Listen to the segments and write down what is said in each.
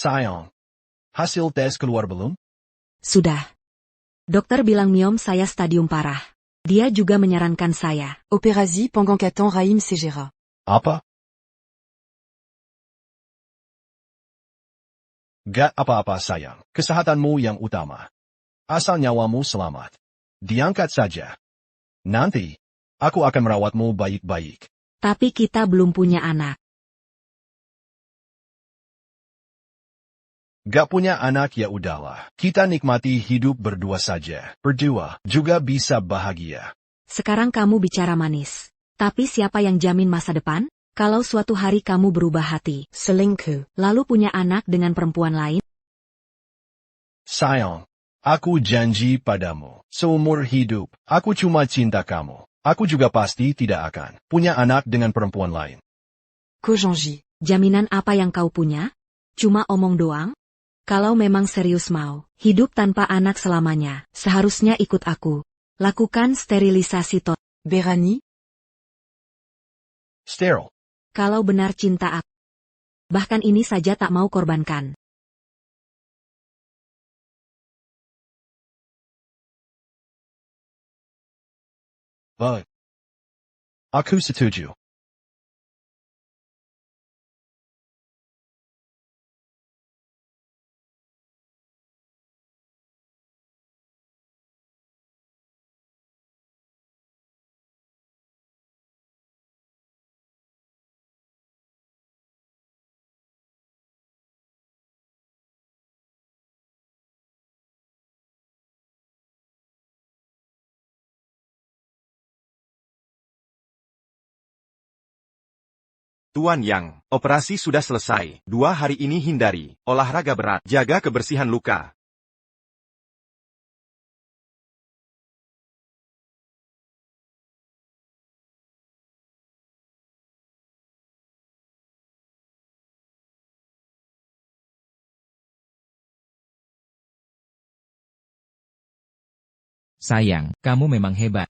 Sayang. Hasil tes keluar belum? Sudah. Dokter bilang miom saya stadium parah. Dia juga menyarankan saya. Opérasie pendant qu'attend Raïm Segera. Apa? Gak apa-apa sayang. Kesehatanmu yang utama. Asal nyawamu selamat. Diangkat saja. Nanti, aku akan merawatmu baik-baik. Tapi kita belum punya anak. Gak punya anak ya udahlah. Kita nikmati hidup berdua saja. Berdua juga bisa bahagia. Sekarang kamu bicara manis. Tapi siapa yang jamin masa depan? Kalau suatu hari kamu berubah hati, Selingkuh. lalu punya anak dengan perempuan lain? Sayang, aku janji padamu. Seumur hidup, aku cuma cinta kamu. Aku juga pasti tidak akan punya anak dengan perempuan lain. Kojanji. Jaminan apa yang kau punya? Cuma omong doang? Kalau memang serius mau hidup tanpa anak selamanya, seharusnya ikut aku. Lakukan sterilisasi total. Berani. Steril. Kalau benar cinta aku. Bahkan ini saja tak mau korbankan. Baik. Aku setuju. Tuan Yang, operasi sudah selesai. 2 hari ini hindari olahraga berat, jaga kebersihan luka. Sayang, kamu memang hebat.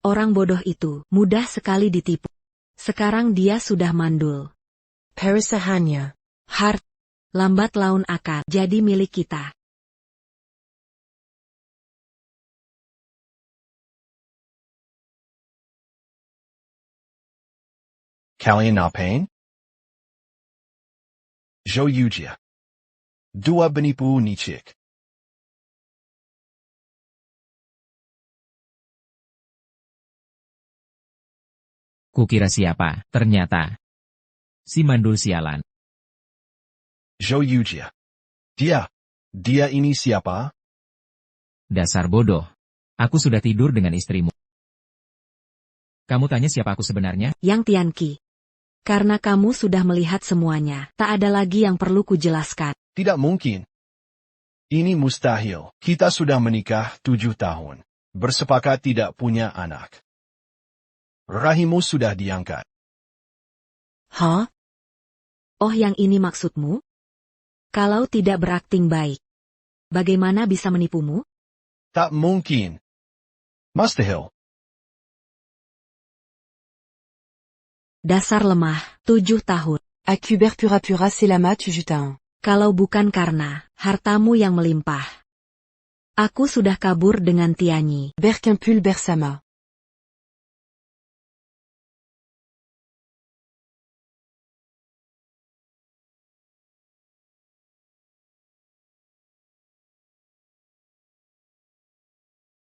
Orang bodoh itu mudah sekali ditipu. Sekarang dia sudah mandul. Perusahaannya. Hart, lambat laun akan jadi milik kita. Kalian ngapain? Jo Yuja. 2 penipu nicik. Kukira siapa, ternyata. Si mandul sialan. Jo Yuja. Dia ini siapa? Dasar bodoh. Aku sudah tidur dengan istrimu. Kamu tanya siapa aku sebenarnya? Yang Tianqi. Karena kamu sudah melihat semuanya, tak ada lagi yang perlu kujelaskan. Tidak mungkin. Ini mustahil. Kita sudah menikah 7 tahun. Bersepakat tidak punya anak. Rahimmu sudah diangkat. Hah? Oh yang ini maksudmu? Kalau tidak berakting baik, bagaimana bisa menipumu? Tak mungkin. Mustahil. Dasar lemah, 7 tahun. Acuber pura pura c'est lama tu jutain. Kalau bukan karena hartamu yang melimpah. Aku sudah kabur dengan Tianyi. Berkimpul bersama.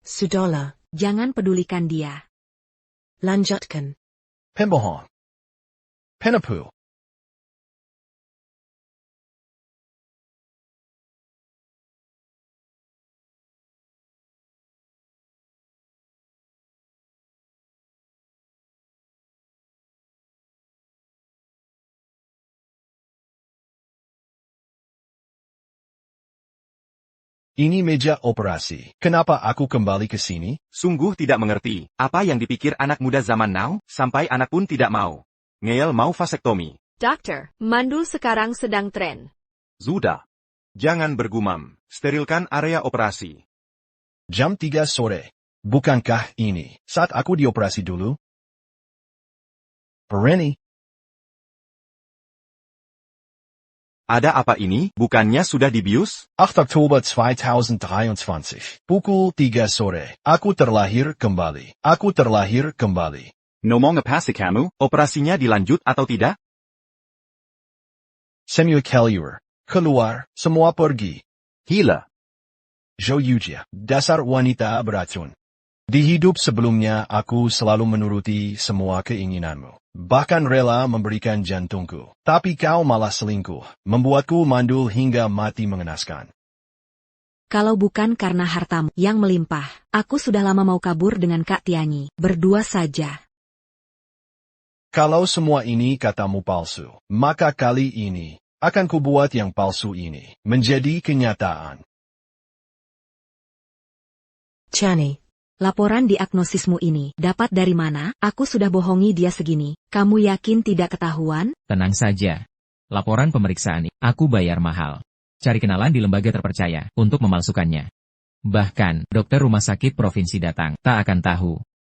Sudahlah. Jangan pedulikan dia. Lanjutkan. Pembohong. Penipu. Ini meja operasi. Kenapa aku kembali ke sini? Sungguh tidak mengerti, apa yang dipikir anak muda zaman now, sampai anak pun tidak mau. Ngeyel mau vasektomi. Dokter, mandul sekarang sedang tren. Sudah. Jangan bergumam, sterilkan area operasi. Jam 3 sore. Bukankah ini saat aku dioperasi dulu? Pereni. Ada apa ini? Bukannya sudah dibius? 8 Oktober 2023, pukul 3 sore. Aku terlahir kembali. Aku terlahir kembali. Ngomong apa sih kamu? Operasinya dilanjut atau tidak? Samuel Kellier. Keluar, semua pergi. Gila. Zhou Yujia, dasar wanita beracun. Di hidup sebelumnya aku selalu menuruti semua keinginanmu. Bahkan rela memberikan jantungku. Tapi kau malah selingkuh, membuatku mandul hingga mati mengenaskan. Kalau bukan karena hartamu yang melimpah, aku sudah lama mau kabur dengan Kak Tianyi, berdua saja. Kalau semua ini katamu palsu, maka kali ini akan kubuat yang palsu ini menjadi kenyataan. Tianyi. Laporan diagnosismu ini dapat dari mana? Aku sudah bohongi dia segini. Kamu yakin tidak ketahuan? Tenang saja. Laporan pemeriksaan ini, aku bayar mahal. Cari kenalan di lembaga terpercaya untuk memalsukannya. Bahkan, dokter rumah sakit provinsi datang, tak akan tahu.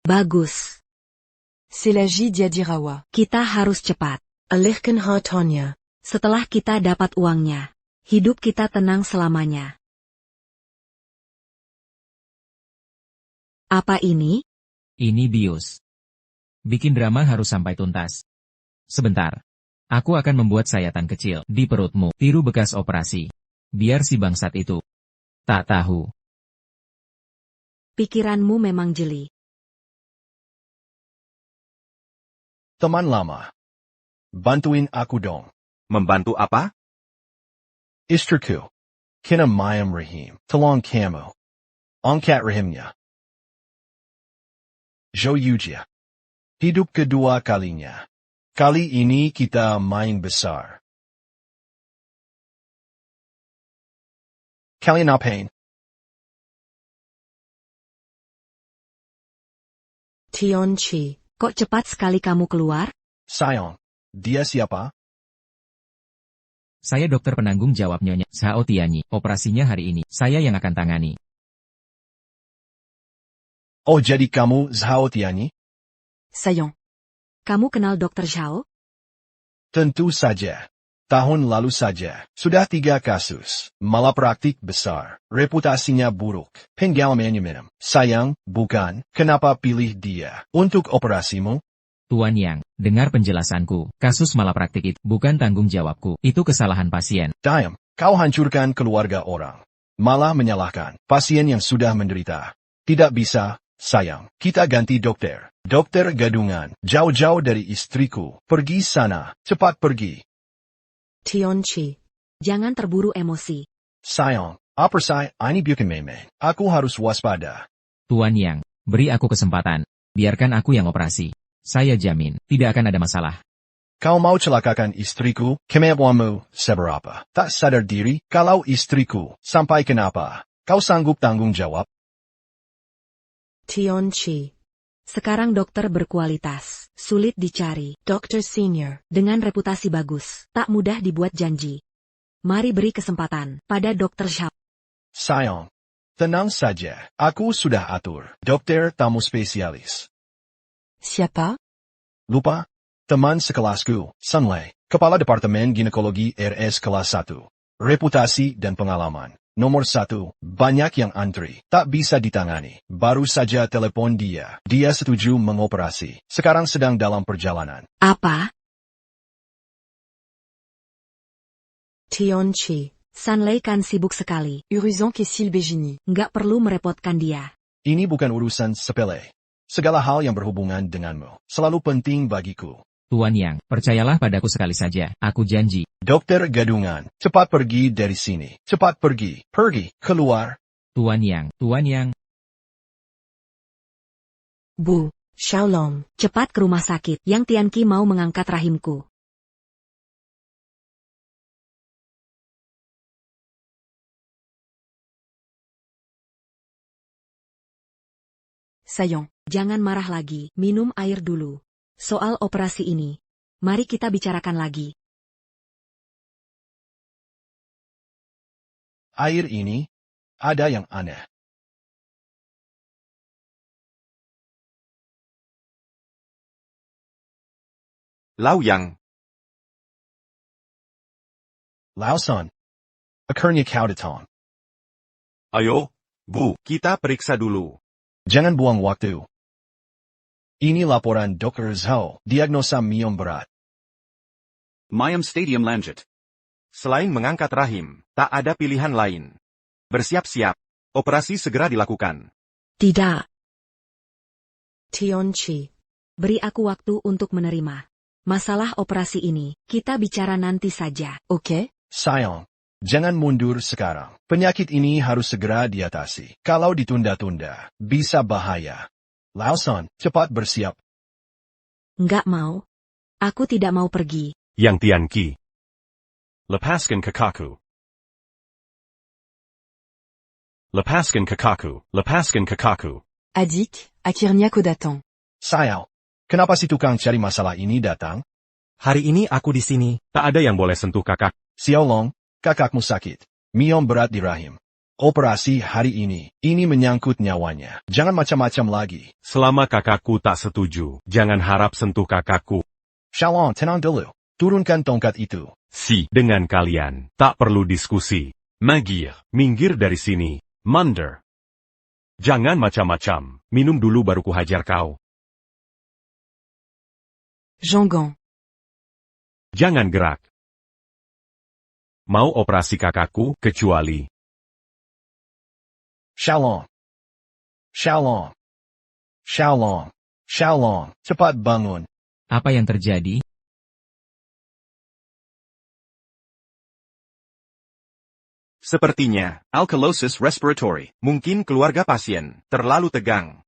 Bagus. Selaji Diadirawa. Kita harus cepat. Alirkan hartanya. Setelah kita dapat uangnya, hidup kita tenang selamanya. Apa ini? Ini bius. Bikin drama harus sampai tuntas. Sebentar. Aku akan membuat sayatan kecil di perutmu, tiru bekas operasi. Biar si bangsat itu tak tahu. Pikiranmu memang jeli. Teman lama, bantuin aku dong. Membantu apa? Istriku, kina mayam rahim, tolong kamu. Angkat rahimnya. Zhou Yujia. Hidup kedua kalinya. Kali ini kita main besar. Kalian apain? Tianchi. Kok cepat sekali kamu keluar? Sayang, dia siapa? Saya dokter penanggung jawab Nyonya Zhao Tianyi. Operasinya hari ini, saya yang akan tangani. Oh jadi kamu Zhao Tianyi? Saillant. Kamu kenal Dr. Zhao? Tentu saja. Tahun lalu saja, sudah 3 kasus, malapraktik besar, reputasinya buruk, pengalamannya minim. Sayang, bukan, kenapa pilih dia untuk operasimu? Tuan Yang, dengar penjelasanku. Kasus malapraktik itu bukan tanggung jawabku. Itu kesalahan pasien. Diam, kau hancurkan keluarga orang. Malah menyalahkan pasien yang sudah menderita. Tidak bisa, sayang. Kita ganti dokter. Dokter gadungan, jauh-jauh dari istriku. Pergi sana, cepat pergi. Tianchi. Jangan terburu emosi. Sayang, operasi ini bukan main-main. Aku harus waspada. Tuan Yang, beri aku kesempatan. Biarkan aku yang operasi. Saya jamin, tidak akan ada masalah. Kau mau celakakan istriku, kemampuanmu seberapa? Tak sadar diri, kalau istriku sampai kenapa? Kau sanggup tanggung jawab? Tianchi. Sekarang dokter berkualitas, sulit dicari, Doctor Senior. dengan reputasi bagus, tak mudah dibuat janji. Mari beri kesempatan pada Dr. Zhao. Sayang, tenang saja, aku sudah atur. Dokter tamu spesialis. Siapa? Lupa? Teman sekelasku, Sunlei, Kepala Departemen Ginekologi RS kelas 1. Reputasi dan pengalaman. Nomor 1, banyak yang antri, tak bisa ditangani. Baru saja telepon dia. Dia setuju mengoperasi. Sekarang sedang dalam perjalanan. Apa? Tianchi. Sunlei kan sibuk sekali, Uruzan Kessil Begini. nggak perlu merepotkan dia. Ini bukan urusan sepele. Segala hal yang berhubungan denganmu selalu penting bagiku. Tuan Yang, percayalah padaku sekali saja. Aku janji. Dokter gadungan, cepat pergi dari sini. Cepat pergi. Pergi, keluar. Tuan Yang. Bu. Xiaolong. Cepat ke rumah sakit, Yang Tianqi mau mengangkat rahimku. Saillant. Jangan marah lagi, minum air dulu. Soal operasi ini, mari kita bicarakan lagi. Air ini, ada yang aneh. Lau Yang. Lausan. Akhirnya kau datang. Ayo, Bu, kita periksa dulu. Jangan buang waktu. Ini laporan Dr. Zhao, diagnosa miom berat. Mayam Stadium lanjut. Selain mengangkat rahim, tak ada pilihan lain. Bersiap-siap. Operasi segera dilakukan. Tidak. Tionchi. Beri aku waktu untuk menerima. Masalah operasi ini, kita bicara nanti saja. Ok? Sayang. Jangan mundur sekarang. Penyakit ini harus segera diatasi. Kalau ditunda-tunda, bisa bahaya. Lausan, cepat bersiap. Nggak mau. Aku tidak mau pergi. Yang Tianqi. Lepaskan kakaku. Lepaskan kakaku. Lepaskan kakaku. Adik, akhirnya kau datang. Sayang. Kenapa si tukang cari masalah ini datang? Hari ini aku di sini. Tak ada yang boleh sentuh kakak. Xiaolong, kakakmu sakit. Miom berat di rahim. Operasi hari ini menyangkut nyawanya. Jangan macam-macam lagi. Selama kakakku tak setuju, jangan harap sentuh kakakku. Xiaolong, tenang dulu. Turunkan tongkat itu. Si, dengan kalian, tak perlu diskusi. Magir, minggir dari sini. Munder. Jangan macam-macam. Minum dulu baru kuhajar kau. Jangan. Jangan gerak. Mau operasi kakakku, kecuali. Xiaolong. Xiaolong. Xiaolong. Xiaolong, cepat bangun. Apa yang terjadi? Sepertinya, alkalosis respiratory. Mungkin keluarga pasien terlalu tegang.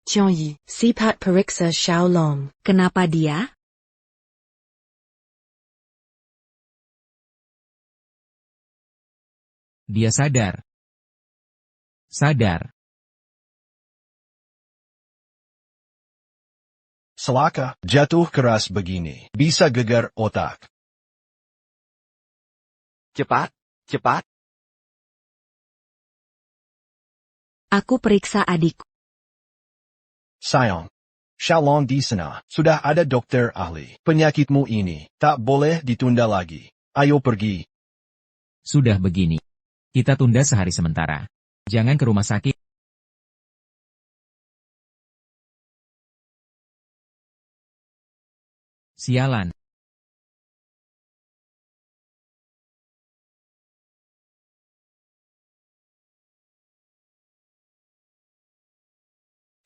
Tianyi. Sipat periksa Xiaolong. Kenapa dia? Dia sadar. Sadar. Celaka, jatuh keras begini. Bisa gegar otak. Cepat, cepat. Aku periksa adikku. Sayang. Xiaolong di sana. Sudah ada dokter ahli. Penyakitmu ini tak boleh ditunda lagi. Ayo pergi. Sudah begini. Kita tunda sehari sementara. Jangan ke rumah sakit. Sialan.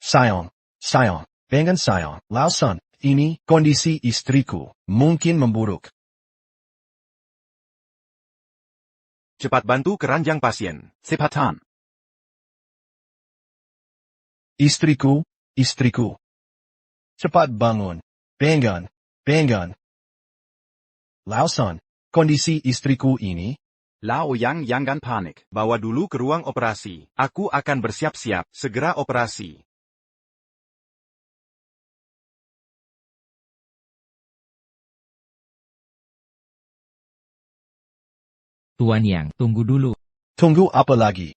Sayang. Sayang. Pengen sayang. Lausan. Ini kondisi istriku. Mungkin memburuk. Cepat bantu keranjang pasien. Sepatan. Istriku. Istriku. Cepat bangun. Pengen. Pengen. Lausan. Kondisi istriku ini. Lao Yang jangan panik. Bawa dulu ke ruang operasi. Aku akan bersiap-siap. Segera operasi. Tuan Yang, tunggu dulu. Tunggu apa lagi?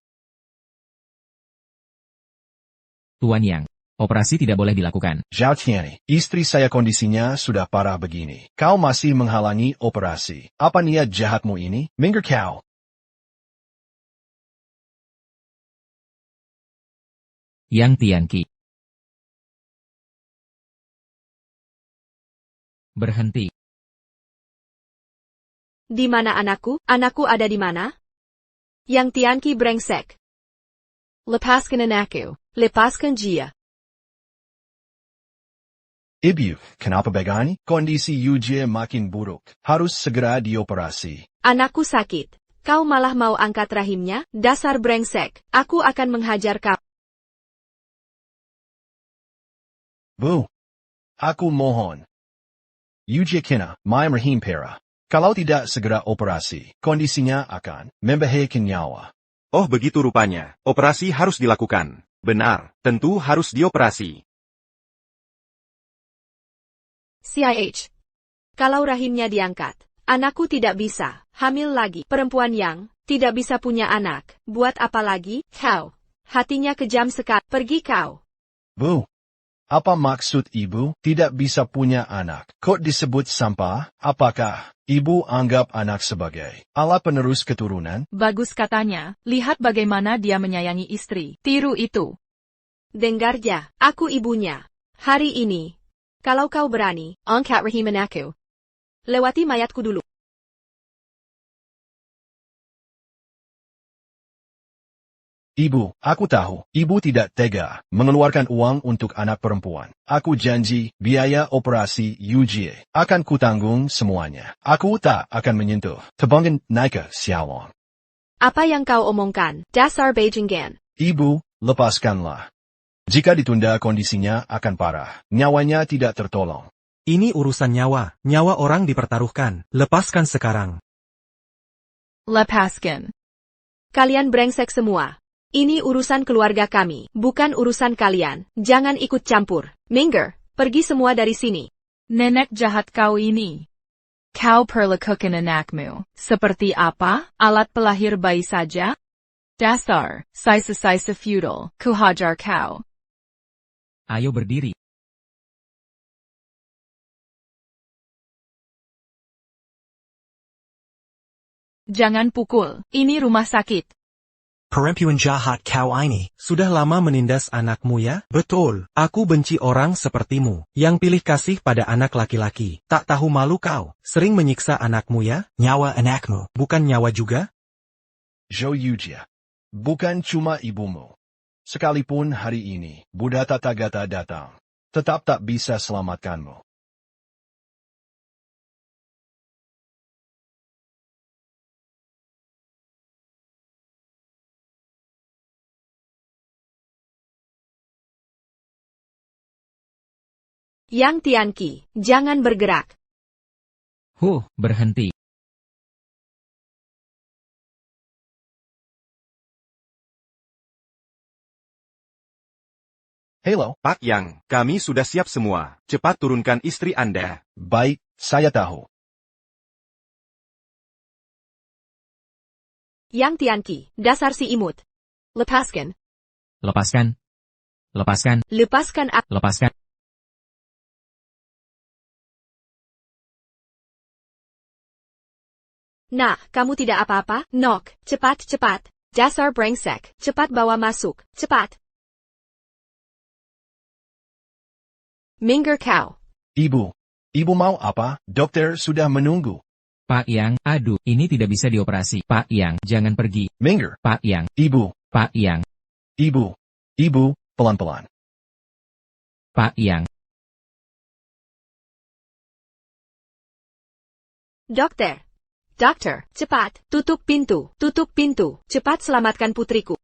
Tuan Yang, operasi tidak boleh dilakukan. Zhao Tianyi, istri saya kondisinya sudah parah begini. Kau masih menghalangi operasi. Apa niat jahatmu ini? Minggir kau. Yang Tianqi. Berhenti. Di mana anakku? Anakku ada di mana? Yang Tianqi brengsek. Lepaskan anakku. Lepaskan dia. Ibu, kenapa begini? Kondisi Yujie makin buruk. Harus segera dioperasi. Anakku sakit. Kau malah mau angkat rahimnya? Dasar brengsek. Aku akan menghajar kau. Bu. Aku mohon. Yujie kena, Mayam rahim pera. Kalau tidak segera operasi, kondisinya akan membahayakan nyawa. Oh begitu rupanya. Operasi harus dilakukan. Benar, tentu harus dioperasi. CIH. Kalau rahimnya diangkat, anakku tidak bisa hamil lagi. Perempuan yang tidak bisa punya anak. Buat apa lagi? Kau. Hatinya kejam sekali. Pergi kau. Bu. Apa maksud ibu tidak bisa punya anak? Kok disebut sampah? Apakah Ibu anggap anak sebagai alat penerus keturunan. Bagus katanya, lihat bagaimana dia menyayangi istri. Tiru itu. Dengar ya, aku ibunya. Hari ini, kalau kau berani, angkat rahim anakku. Lewati mayatku dulu. Ibu, aku tahu, ibu tidak tega mengeluarkan uang untuk anak perempuan. Aku janji, biaya operasi UGA akan kutanggung semuanya. Aku tak akan menyentuh tebangan Nika Xiaolong. Apa yang kau omongkan, dasar Beijingan? Ibu, lepaskanlah. Jika ditunda kondisinya akan parah, nyawanya tidak tertolong. Ini urusan nyawa, nyawa orang dipertaruhkan, lepaskan sekarang. Lepaskan. Kalian brengsek semua. Ini urusan keluarga kami, bukan urusan kalian. Jangan ikut campur. Minggir, pergi semua dari sini. Nenek jahat kau ini. Kau perlakukan anakmu. Seperti apa? Alat pelahir bayi saja? Dasar, sisa-sisa feudal, kuhajar kau. Ayo berdiri. Jangan pukul, ini rumah sakit. Perempuan jahat kau ini, sudah lama menindas anakmu ya? Betul, aku benci orang sepertimu, yang pilih kasih pada anak laki-laki. Tak tahu malu kau, sering menyiksa anakmu ya? Nyawa anakmu, bukan nyawa juga? Zhou Yujia, bukan cuma ibumu. Sekalipun hari ini, Buddha Tathagata datang, tetap tak bisa selamatkanmu. Yang Tianqi, jangan bergerak. Berhenti. Halo, Pak Yang, kami sudah siap semua. Cepat turunkan istri Anda. baik, saya tahu. Yang Tianqi, dasar si imut. Lepaskan. Lepaskan. Lepaskan. Lepaskan aku. Lepaskan. Nah, kamu tidak apa-apa? Nok, cepat, cepat. Dasar brengsek, cepat bawa masuk, cepat. Minggir kau. Ibu mau apa? Dokter sudah menunggu. Pak Yang, aduh, ini tidak bisa dioperasi. Pak Yang, jangan pergi. Minggir. Pak Yang. Ibu. Pak Yang. Ibu, pelan-pelan. Pak Yang. Dokter, cepat, tutup pintu, cepat selamatkan putriku.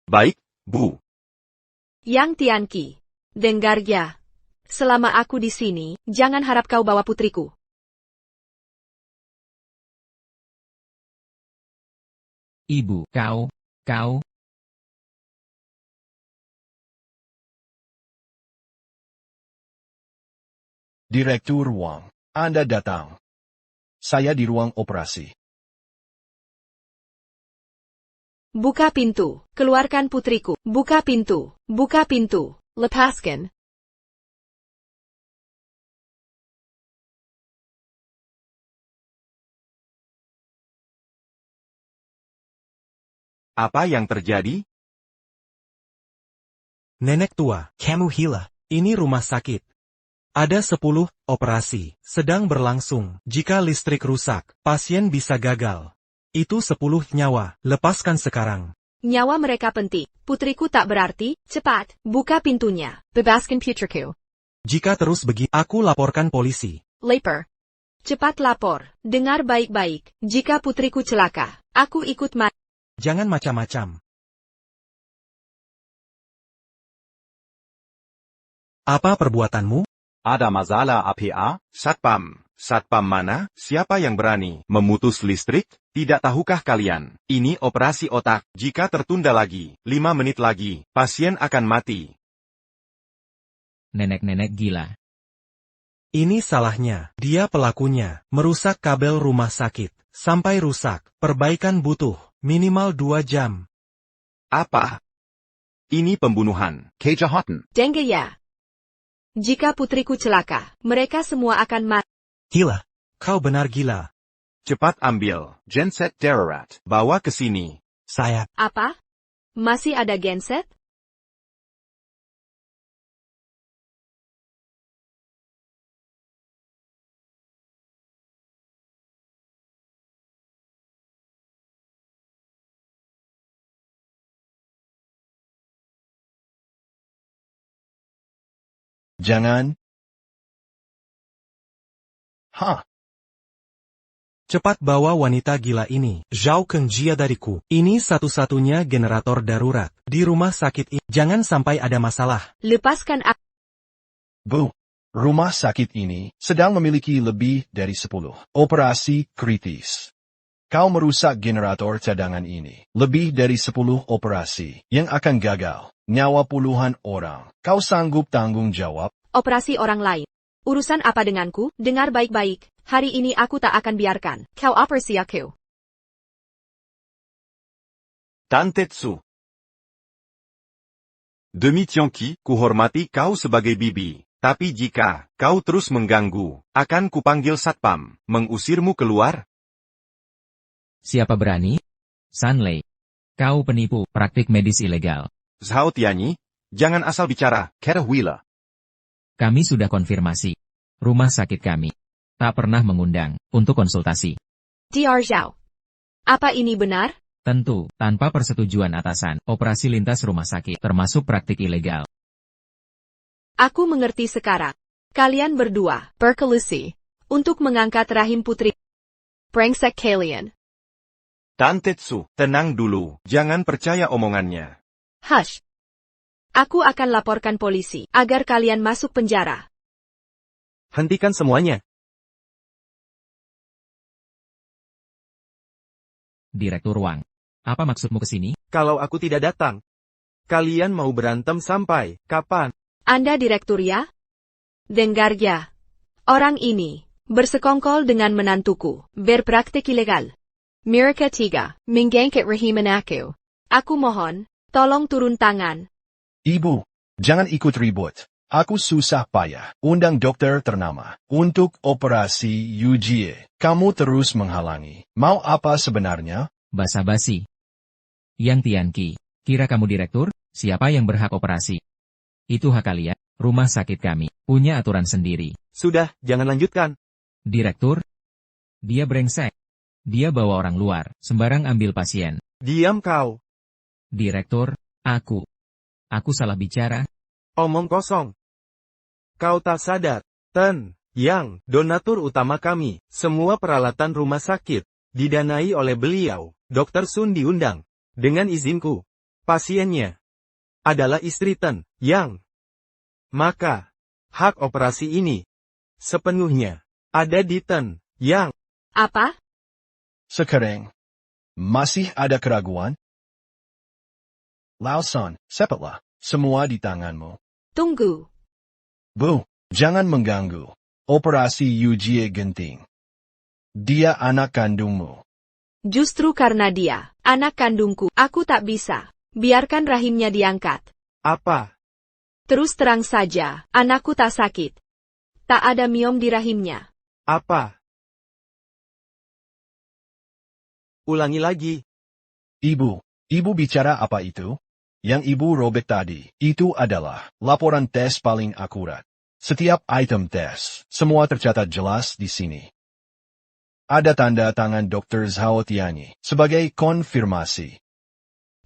Baik, Bu. Yang Tianqi, dengar ya. Selama aku di sini, jangan harap kau bawa putriku. Ibu, kau. Direktur Wang, Anda datang. Saya di ruang operasi. Buka pintu, keluarkan putriku. Buka pintu, lepaskan. Apa yang terjadi? Nenek tua, kamu gila. Ini rumah sakit. Ada 10 operasi, sedang berlangsung. Jika listrik rusak, pasien bisa gagal. Itu 10 nyawa, lepaskan sekarang. Nyawa mereka penting. Putriku tak berarti. Cepat, buka pintunya. Bebaskan putriku. Jika terus begini, aku laporkan polisi. Lapor. Cepat lapor. Dengar baik-baik. Jika putriku celaka, aku ikut mati. Jangan macam-macam. Apa perbuatanmu? Ada masalah APA? Satpam mana? Siapa yang berani memutus listrik? Tidak tahukah kalian? Ini operasi otak. Jika tertunda lagi, 5 menit lagi, pasien akan mati. Nenek-nenek gila. Ini salahnya. Dia pelakunya. Merusak kabel rumah sakit. Sampai rusak. Perbaikan butuh minimal 2 jam. Apa? Ini pembunuhan. Kejahatan. Dengar ya. Jika putriku celaka, mereka semua akan mati. Gila. Kau benar gila. Cepat ambil genset darurat. Bawa ke sini. Saya. Apa? Masih ada genset? Jangan. Hah? Cepat bawa wanita gila ini. Zhao Kengjia dariku. Ini satu-satunya generator darurat. Di rumah sakit ini. Jangan sampai ada masalah. Lepaskan aku. Bu, rumah sakit ini sedang memiliki lebih dari 10 operasi kritis. Kau merusak generator cadangan ini. Lebih dari 10 operasi yang akan gagal. Nyawa puluhan orang. Kau sanggup tanggung jawab? Operasi orang lain. Urusan apa denganku? Dengar baik-baik. Hari ini aku tak akan biarkan kau operasi aku. Tantetsu. Demi Tiongqi, kuhormati kau sebagai bibi. Tapi jika kau terus mengganggu, akan kupanggil satpam, mengusirmu keluar. Siapa berani? Sanlei. Kau penipu, praktik medis ilegal. Zhao Tianyi, jangan asal bicara, Kerhuila. Kami sudah konfirmasi. Rumah sakit kami tak pernah mengundang untuk konsultasi. Dr. Zhao. Apa ini benar? Tentu, tanpa persetujuan atasan, operasi lintas rumah sakit termasuk praktik ilegal. Aku mengerti sekarang. Kalian berdua berkelusi untuk mengangkat rahim putri. Brengsek kalian. Tantetsu, tenang dulu, jangan percaya omongannya. Hush. Aku akan laporkan polisi agar kalian masuk penjara. Hentikan semuanya. Direktur Wang, apa maksudmu ke sini? Kalau aku tidak datang, kalian mau berantem sampai kapan? Anda direktur ya? Dengar ya. Orang ini bersekongkol dengan menantuku, berpraktik ilegal. Mereka tiga menggangkat rahiman aku. Aku mohon, tolong turun tangan. Ibu, jangan ikut ribut. Aku susah payah undang dokter ternama untuk operasi UGA. Kamu terus menghalangi. Mau apa sebenarnya? Basa-basi. Yang Tianqi, kira kamu direktur? Siapa yang berhak operasi? Itu hak kalian. Rumah sakit kami punya aturan sendiri. Sudah, jangan lanjutkan. Direktur? Dia brengsek. Dia bawa orang luar, sembarang ambil pasien. Diam kau. Direktur, aku salah bicara. Omong kosong. Kau tak sadar, Yang, donatur utama kami, semua peralatan rumah sakit, didanai oleh beliau, Dr. Sun diundang. Dengan izinku, pasiennya adalah istri Yang. Maka, hak operasi ini sepenuhnya ada di Yang. Apa? Sekarang, masih ada keraguan? Lausan, cepatlah, semua di tanganmu. Tunggu. Bu, jangan mengganggu. Operasi UGA genting. Dia anak kandungmu. Justru karena dia, anak kandungku, aku tak bisa. Biarkan rahimnya diangkat. Apa? Terus terang saja, anakku tak sakit. Tak ada miom di rahimnya. Apa? Ulangi lagi. Ibu bicara apa itu? Yang ibu robek tadi, itu adalah laporan tes paling akurat. Setiap item tes, semua tercatat jelas di sini. Ada tanda tangan Dr. Zhao Tianyi sebagai konfirmasi.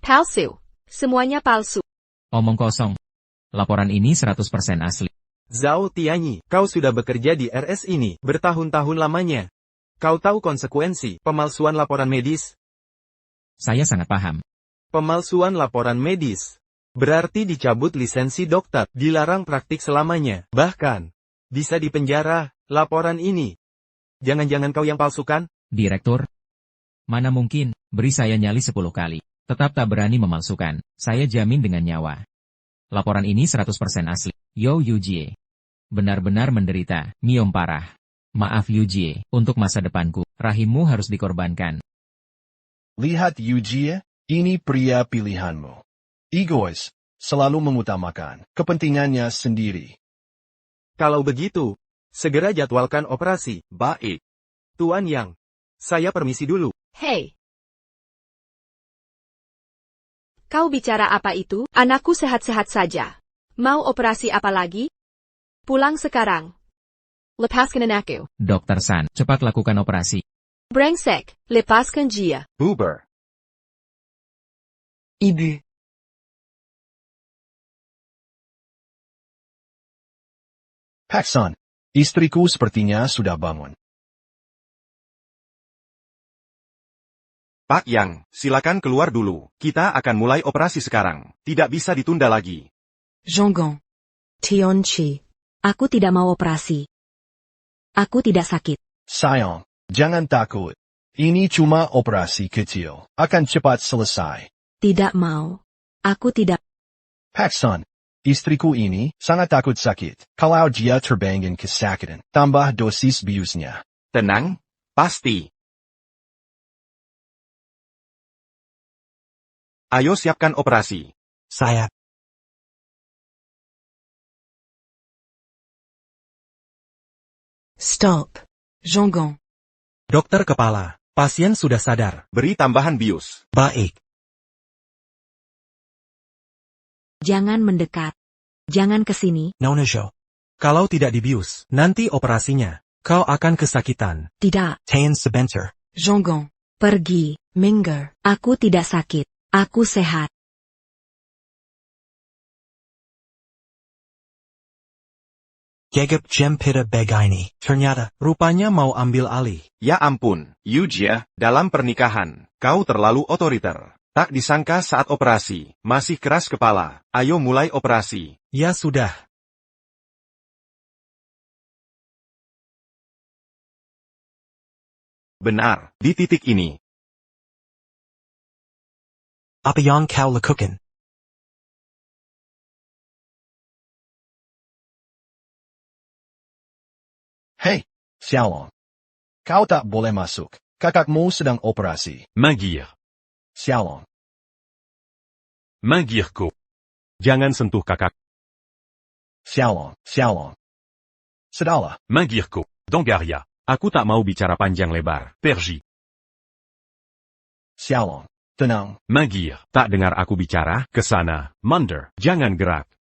Palsu. Semuanya palsu. Omong kosong. Laporan ini 100% asli. Zhao Tianyi, kau sudah bekerja di RS ini bertahun-tahun lamanya. Kau tahu konsekuensi pemalsuan laporan medis? Saya sangat paham. Pemalsuan laporan medis berarti dicabut lisensi dokter, dilarang praktik selamanya, bahkan bisa dipenjara. Laporan ini, jangan-jangan kau yang palsukan? Direktur, mana mungkin, beri saya nyali 10 kali. Tetap tak berani memalsukan, saya jamin dengan nyawa. Laporan ini 100% asli. Yo Yujie. Benar-benar menderita, miom parah. Maaf Yujie, untuk masa depanku, rahimmu harus dikorbankan. Lihat Yujie, ini pria pilihanmu. Egois, selalu mengutamakan kepentingannya sendiri. Kalau begitu, segera jadwalkan operasi. Baik. Tuan Yang, saya permisi dulu. Hei. Kau bicara apa itu? Anakku sehat-sehat saja. Mau operasi apa lagi? Pulang sekarang. Lepaskan anakku. Dokter San, cepat lakukan operasi. Brengsek, lepaskan dia. Buber. Ibu. Pak San, istriku sepertinya sudah bangun. Pak Yang, silakan keluar dulu. Kita akan mulai operasi sekarang. Tidak bisa ditunda lagi. Zhonggang. Tionchi. Aku tidak mau operasi. Aku tidak sakit. Sayang, jangan takut. Ini cuma operasi kecil. Akan cepat selesai. Tidak mau. Aku tidak. Pak San, istriku ini sangat takut sakit. Kalau dia terbangin kesakitan, tambah dosis biusnya. Tenang, pasti. Ayo siapkan operasi. Saya. Stop. Zhonggang. Dokter kepala, pasien sudah sadar. Beri tambahan bius. Baik. Jangan mendekat. Jangan ke sini. Nonajo. Kalau tidak dibius, nanti operasinya, kau akan kesakitan. Tidak. Tayan sebentar. Zhonggang. Pergi. Mingar. Aku tidak sakit. Aku sehat. Gegap Jempita Begaini. Ternyata, rupanya mau ambil alih. Ya ampun, Yujia, dalam pernikahan, kau terlalu otoriter. Tak disangka saat operasi, masih keras kepala. Ayo mulai operasi. Ya sudah. Benar, di titik ini. Apa yang kau lakukan? Hei, Xiaolong. Kau tak boleh masuk. Kakakmu sedang operasi. Magir. Xiaolong. Magirku. Jangan sentuh kakak. Xiaolong. Xiaolong. Sudahlah. Magirku. Dongaria. Aku tak mau bicara panjang lebar. Pergi. Xiaolong. Tenang. Magir. Tak dengar aku bicara? Ke sana. Munder. Jangan gerak.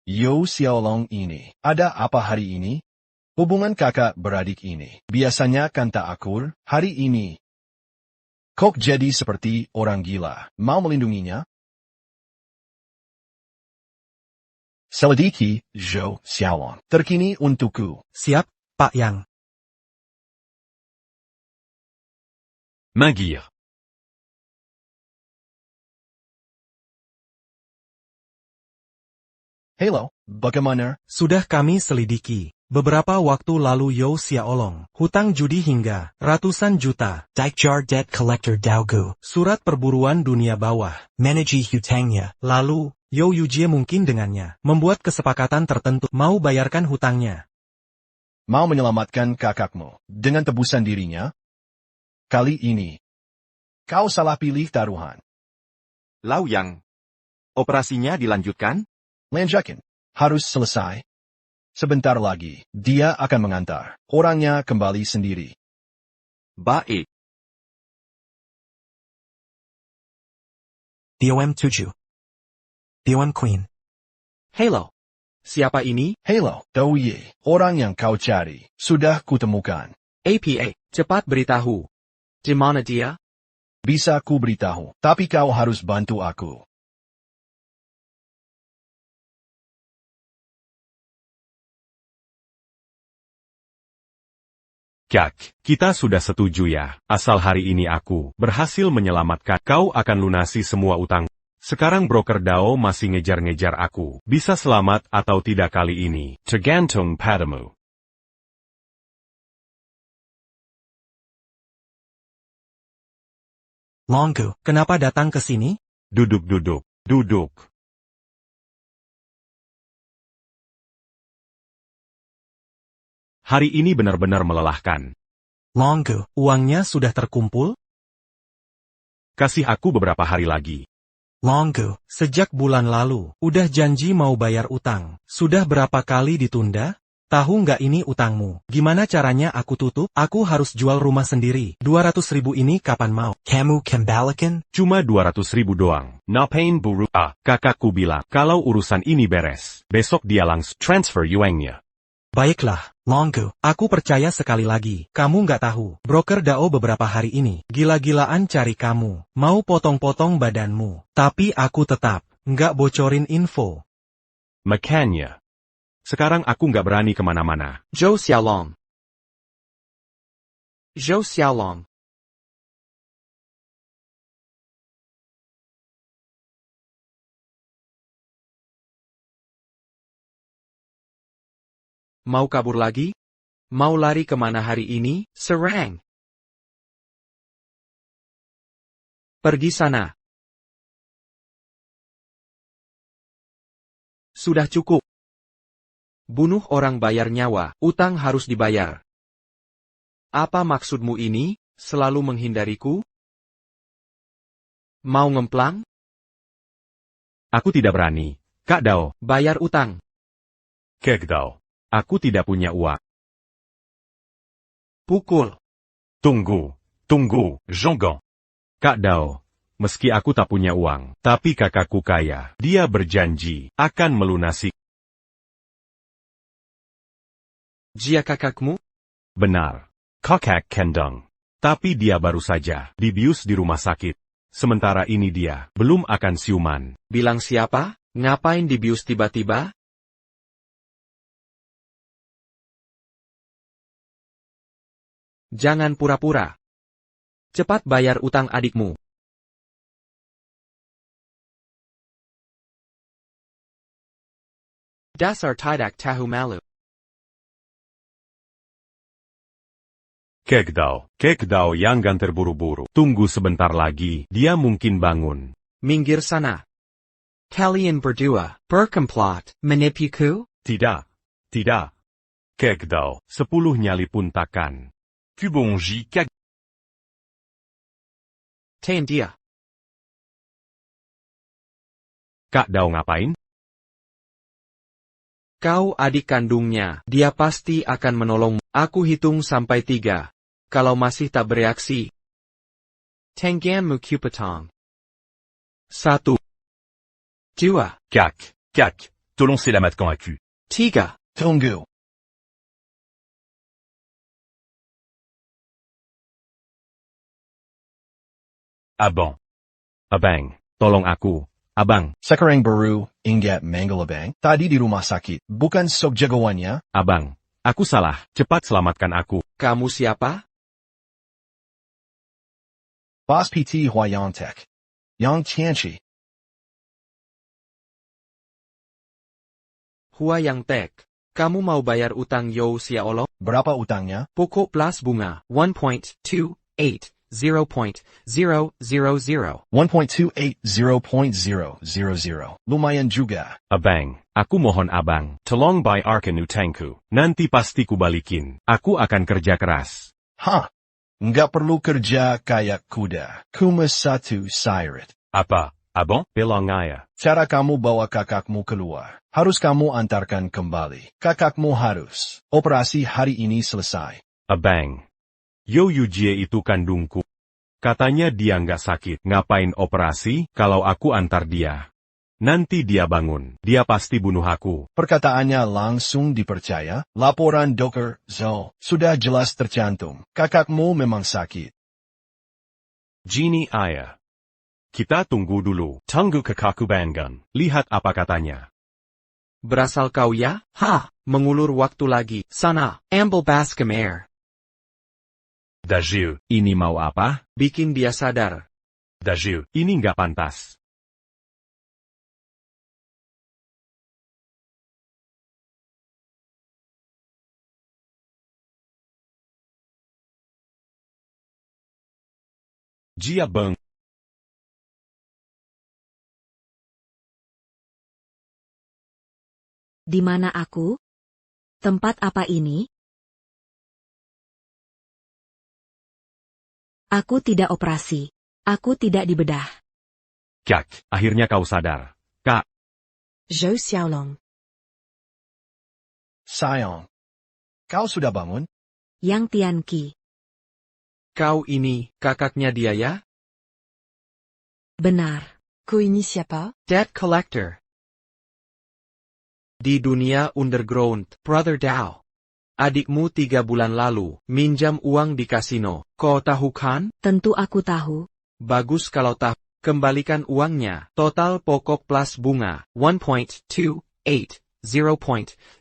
Yo Xiaolong ini. Ada apa hari ini? Hubungan kakak beradik ini biasanya kan tak akur, hari ini. Kok jadi seperti orang gila, mau melindunginya? Selidiki, Zhou Xiaolong, terkini untukku. Siap, Pak Yang. Magir. Halo, bagaimana? Sudah kami selidiki. Beberapa waktu lalu Yo Xiaolong, hutang judi hingga ratusan juta. Daikjar Debt Collector Daogu, surat perburuan dunia bawah, manage hutangnya. Lalu, Yo Yujie mungkin dengannya, membuat kesepakatan tertentu, mau bayarkan hutangnya. Mau menyelamatkan kakakmu, dengan tebusan dirinya? Kali ini, kau salah pilih taruhan. Lau Yang. Operasinya dilanjutkan? Lanjutkan, harus selesai. Sebentar lagi, dia akan mengantar orangnya kembali sendiri. Baik. DOM 7. DOM Queen. Halo. Siapa ini? Halo, Douye, orang yang kau cari, sudah kutemukan. APA, cepat beritahu. Di mana dia? Bisa ku beritahu, tapi kau harus bantu aku. Kak, kita sudah setuju ya, asal hari ini aku berhasil menyelamatkan kau akan lunasi semua utang. Sekarang broker Dao masih ngejar-ngejar aku. Bisa selamat atau tidak kali ini, tergantung padamu. Longgu, kenapa datang ke sini? Duduk. Hari ini benar-benar melelahkan. Longgu, uangnya sudah terkumpul? Kasih aku beberapa hari lagi. Longgu, sejak bulan lalu, udah janji mau bayar utang. Sudah berapa kali ditunda? Tahu nggak ini utangmu? Gimana caranya aku tutup? Aku harus jual rumah sendiri. 200.000 ini kapan mau? Kamu kembalikan? Cuma 200.000 doang. Ngapain buru? Kakakku bilang, kalau urusan ini beres, besok dia langsung transfer yuangnya. Baiklah, Longgu. Aku percaya sekali lagi. Kamu nggak tahu. Broker Dao beberapa hari ini gila-gilaan cari kamu. Mau potong-potong badanmu. Tapi aku tetap nggak bocorin info. Makanya. Sekarang aku nggak berani kemana-mana. Zhou Xiaolong. Zhou Xiaolong. Mau kabur lagi? Mau lari kemana hari ini? Serang. Pergi sana. Sudah cukup. Bunuh orang bayar nyawa, utang harus dibayar. Apa maksudmu ini, selalu menghindariku? Mau ngemplang? Aku tidak berani. Kak Dao. Bayar utang. Kek Dao. Aku tidak punya uang. Pukul. Tunggu. Zhonggang. Kak Dao. Meski aku tak punya uang, tapi kakakku kaya. Dia berjanji akan melunasi. Jia kakakmu? Benar. Kakak Kendang. Tapi dia baru saja dibius di rumah sakit. Sementara ini dia belum akan siuman. Bilang siapa? Ngapain dibius tiba-tiba? Jangan pura-pura. Cepat bayar utang adikmu. Dasar tidak tahu malu. Kek Dao yang terburu-buru. Tunggu sebentar lagi, dia mungkin bangun. Minggir sana. Kalian berdua, berkomplot, menipuku? Tidak. Kek Dao, 10 nyali pun takkan. Kubongji Kek. Tahan dia. Kak Dao ngapain? Kau adik kandungnya, dia pasti akan menolongmu. Aku hitung sampai 3. Kalau masih tak bereaksi. Tengganmu Cupetong. 1. 2. Kak, tolong selamatkan aku. 3. Tunggu. Abang, tolong aku, abang. Sekarang baru ingat Mangalabang. Tadi di rumah sakit. Bukan sok jagoannya. Abang, aku salah. Cepat selamatkan aku. Kamu siapa? Boss PT Huayang Tech. Yang Tianchi. Huayang Tech. Kamu mau bayar utang Yo Xiaolong? Berapa utangnya? Pokok plus bunga 1.28 0.000. 1.28 0.000. Lumayan juga. Abang, aku mohon abang, tolong bayarkan utangku. Nanti pasti kubalikin. Aku akan kerja keras. Nggak perlu kerja kayak kuda. Cuma satu sirit. Apa, abang? Bilang aja. Cara kamu bawa kakakmu keluar. Harus kamu antarkan kembali. Kakakmu harus. Operasi hari ini selesai. Abang. Yo Yujie itu kandungku. Katanya dia nggak sakit. Ngapain operasi kalau aku antar dia? Nanti dia bangun. Dia pasti bunuh aku. Perkataannya langsung dipercaya. Laporan Dr. Zhou sudah jelas tercantum. Kakakmu memang sakit. Genie ayah. Kita tunggu dulu. Tunggu kakakku bangun. Lihat apa katanya. Berasal kau ya? Mengulur waktu lagi. Sana, ambil baskom air. Dajil, ini mau apa? Bikin dia sadar. Dajil, ini nggak pantas. Jia Beng. Di mana aku? Tempat apa ini? Aku tidak operasi. Aku tidak dibedah. Kak, akhirnya kau sadar. Kak. Zhou Xiaolong. Sayang, Kau sudah bangun? Yang Tianqi. Kau ini, kakaknya dia ya? Benar. Ko ini siapa? Debt collector. Di dunia underground, Brother Dao. Adikmu 3 bulan lalu, minjam uang di kasino. Kau tahu kan? Tentu aku tahu. Bagus kalau tahu. Kembalikan uangnya. Total pokok plus bunga. 1.28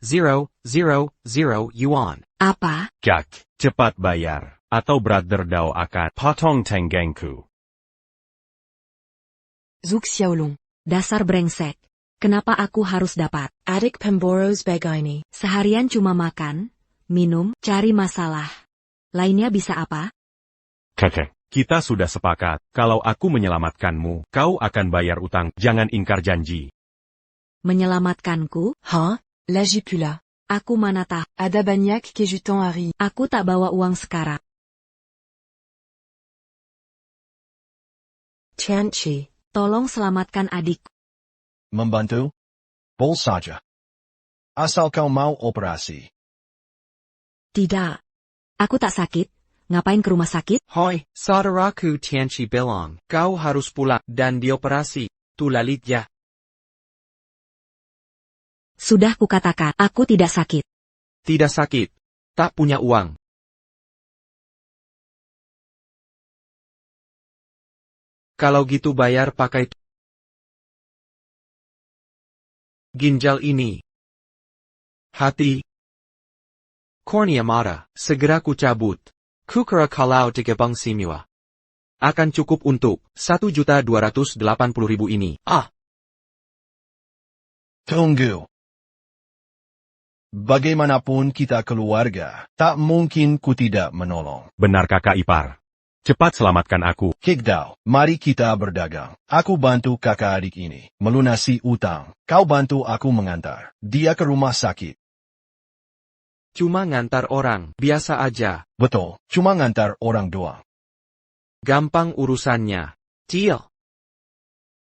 0.000 yuan. Apa? Kak, cepat bayar, atau Brother Dao akan potong tenggangku. Zuk Xiaolong. Dasar brengsek. Kenapa aku harus dapat? Adik Pemboros Bagaini. Seharian cuma makan, minum, cari masalah. Lainnya bisa apa? Kakek, kita sudah sepakat, kalau aku menyelamatkanmu, kau akan bayar utang, jangan ingkar janji. Menyelamatkanku? Ha? Lagi pula. Aku mana tahu. Ada banyak kejutan hari. Aku tak bawa uang sekarang. Tianqi. Tolong selamatkan adik. Membantu? Boleh saja. Asal kau mau operasi. Tidak. Aku tak sakit. Ngapain ke rumah sakit? Hoi, saudaraku Tianqi bilang, kau harus pulang dan dioperasi. Tulalit ya. Sudah kukatakan, aku tidak sakit. Tidak sakit. Tak punya uang. Kalau gitu bayar pakai ginjal ini. Hati. Kornea mata, segera ku cabut. Kukira kalau 3 bang simua. Akan cukup untuk 1.280.000 ini. Tunggu. Bagaimanapun kita keluarga, tak mungkin ku tidak menolong. Benar kakak ipar. Cepat selamatkan aku. Kek Dao, mari kita berdagang. Aku bantu kakak adik ini melunasi utang. Kau bantu aku mengantar dia ke rumah sakit. Cuma ngantar orang, biasa aja. Betul, cuma ngantar orang doang. Gampang urusannya. Deal.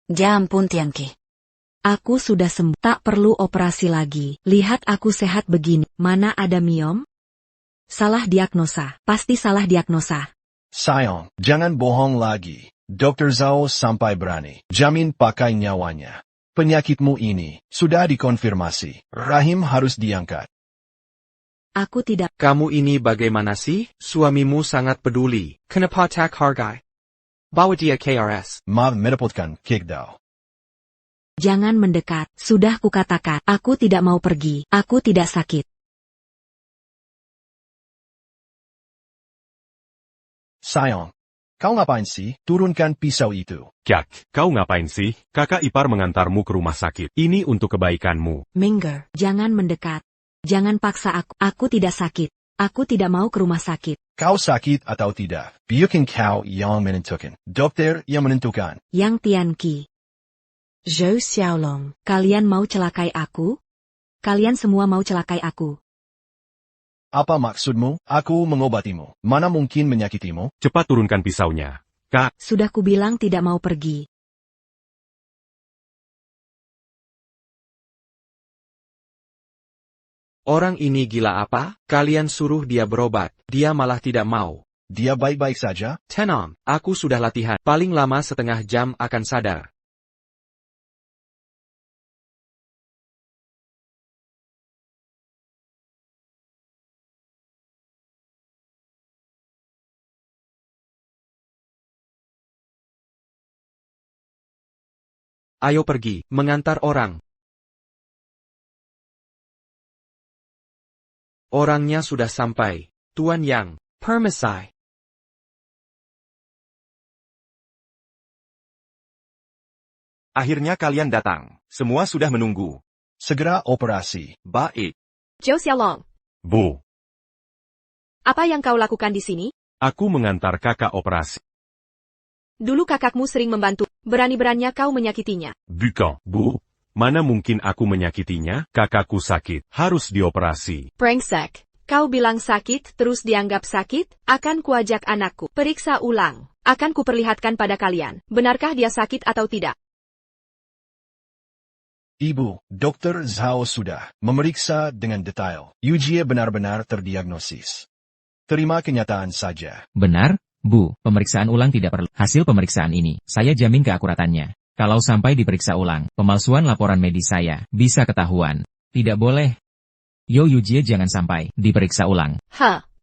Ya ampun Tianqi. Aku sudah sembuh, tak perlu operasi lagi. Lihat aku sehat begini. Mana ada miom? Salah diagnosa, pasti salah diagnosa. Sayang, jangan bohong lagi. Dr. Zhao sampai berani jamin pakai nyawanya. Penyakitmu ini sudah dikonfirmasi. Rahim harus diangkat. Aku tidak. Kamu ini bagaimana sih? Suamimu sangat peduli. Kenapa tak hargai? Bawa dia KRS. Maaf merepotkan, Kek Dao. Jangan mendekat. Sudah kukatakan, aku tidak mau pergi. Aku tidak sakit. Sayang, kau ngapain sih? Turunkan pisau itu. Kak, kau ngapain sih? Kakak ipar mengantarmu ke rumah sakit. Ini untuk kebaikanmu. Mingle. Jangan mendekat. Jangan paksa aku. Aku tidak sakit. Aku tidak mau ke rumah sakit. Kau sakit atau tidak? Bukan kau yang menentukan. Dokter yang menentukan. Yang Tianqi. Zhou Xiaolong. Kalian mau celakai aku? Kalian semua mau celakai aku. Apa maksudmu? Aku mengobatimu. Mana mungkin menyakitimu? Cepat turunkan pisaunya. Kak, Sudah kubilang tidak mau pergi. Orang ini gila apa? Kalian suruh dia berobat. Dia malah tidak mau. Dia baik-baik saja? Tenang, aku sudah latihan. Paling lama setengah jam akan sadar. Ayo pergi, mengantar orang. Orangnya sudah sampai. Tuan Yang, permisi. Akhirnya kalian datang. Semua sudah menunggu. Segera operasi. Baik. Zhou Xiaolong, Bu, apa yang kau lakukan di sini? aku mengantar kakak operasi. Dulu kakakmu sering membantu. Berani-beraninya kau menyakitinya. Bukan, Bu. Mana mungkin aku menyakitinya? Kakakku sakit, harus dioperasi. Brengsek. Kau bilang sakit, terus dianggap sakit? Akan kuajak anakku. Periksa ulang. Akan kuperlihatkan pada kalian. Benarkah dia sakit atau tidak? Ibu, Dr. Zhao sudah memeriksa dengan detail. Yujie benar-benar terdiagnosis. Terima kenyataan saja. Benar, Bu, pemeriksaan ulang tidak perlu. Hasil pemeriksaan ini, saya jamin keakuratannya. Kalau sampai diperiksa ulang, pemalsuan laporan medis saya bisa ketahuan. Tidak boleh. Yo Yujie jangan sampai diperiksa ulang.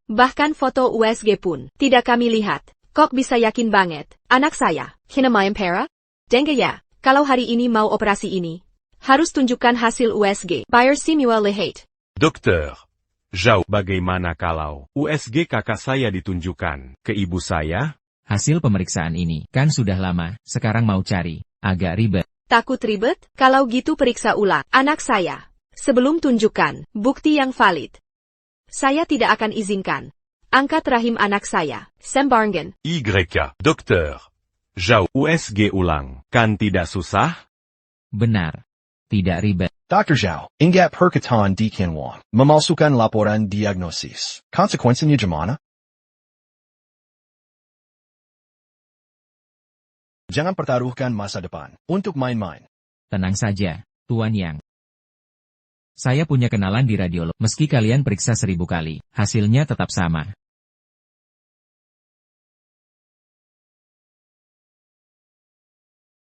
Bahkan foto USG pun tidak kami lihat. Kok bisa yakin banget? Anak saya, Hinamayam Pera? Dengue ya, kalau hari ini mau operasi ini, harus tunjukkan hasil USG. Buyer Samuel Lehate. Dokter Zhao, bagaimana kalau USG kakak saya ditunjukkan ke ibu saya? Hasil pemeriksaan ini kan sudah lama, sekarang mau cari. Agak ribet. Takut ribet? Kalau gitu periksa ulang anak saya. Sebelum tunjukkan bukti yang valid. Saya tidak akan izinkan. Angkat rahim anak saya, Sembarngen. Dokter Zhao, USG ulang, kan tidak susah? Benar. Tidak ribet. Dr. Zhao, ingat perkataan di Kinwon, memalsukan laporan diagnosis. Konsekuensinya gimana? Jangan pertaruhkan masa depan untuk main-main. Tenang saja, Tuan Yang. Saya punya kenalan di radiolog. Meski kalian periksa 1000 kali, hasilnya tetap sama.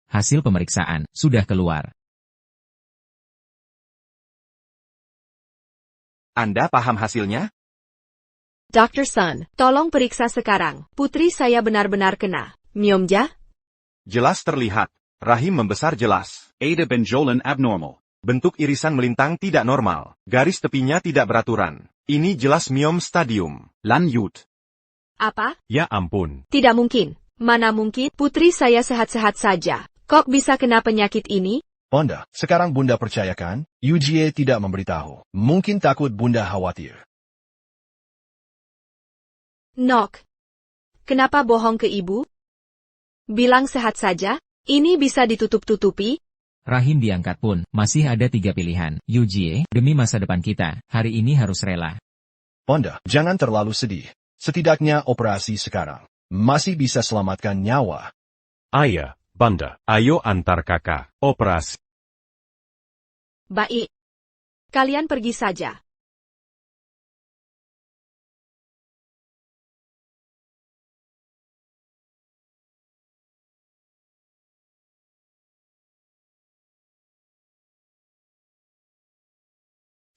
Hasil pemeriksaan sudah keluar. Anda paham hasilnya? Dr. Sun, tolong periksa sekarang. Putri saya benar-benar kena myomja? Jelas terlihat. Rahim membesar jelas. Ada benjolan abnormal. Bentuk irisan melintang tidak normal. Garis tepinya tidak beraturan. Ini jelas myom stadium. Lanjut. Apa? Ya ampun. Tidak mungkin. Mana mungkin? Putri saya sehat-sehat saja. Kok bisa kena penyakit ini? Bunda, sekarang Bunda percayakan, Yujie tidak memberitahu. Mungkin takut Bunda khawatir. Nok. Kenapa bohong ke ibu? Bilang sehat saja? Ini bisa ditutup-tutupi? Rahim diangkat pun, masih ada 3 pilihan. Yujie, demi masa depan kita, hari ini harus rela. Bunda, jangan terlalu sedih. Setidaknya operasi sekarang masih bisa selamatkan nyawa. Ayah, Bunda, ayo antar kakak, operasi. Baik. Kalian pergi saja.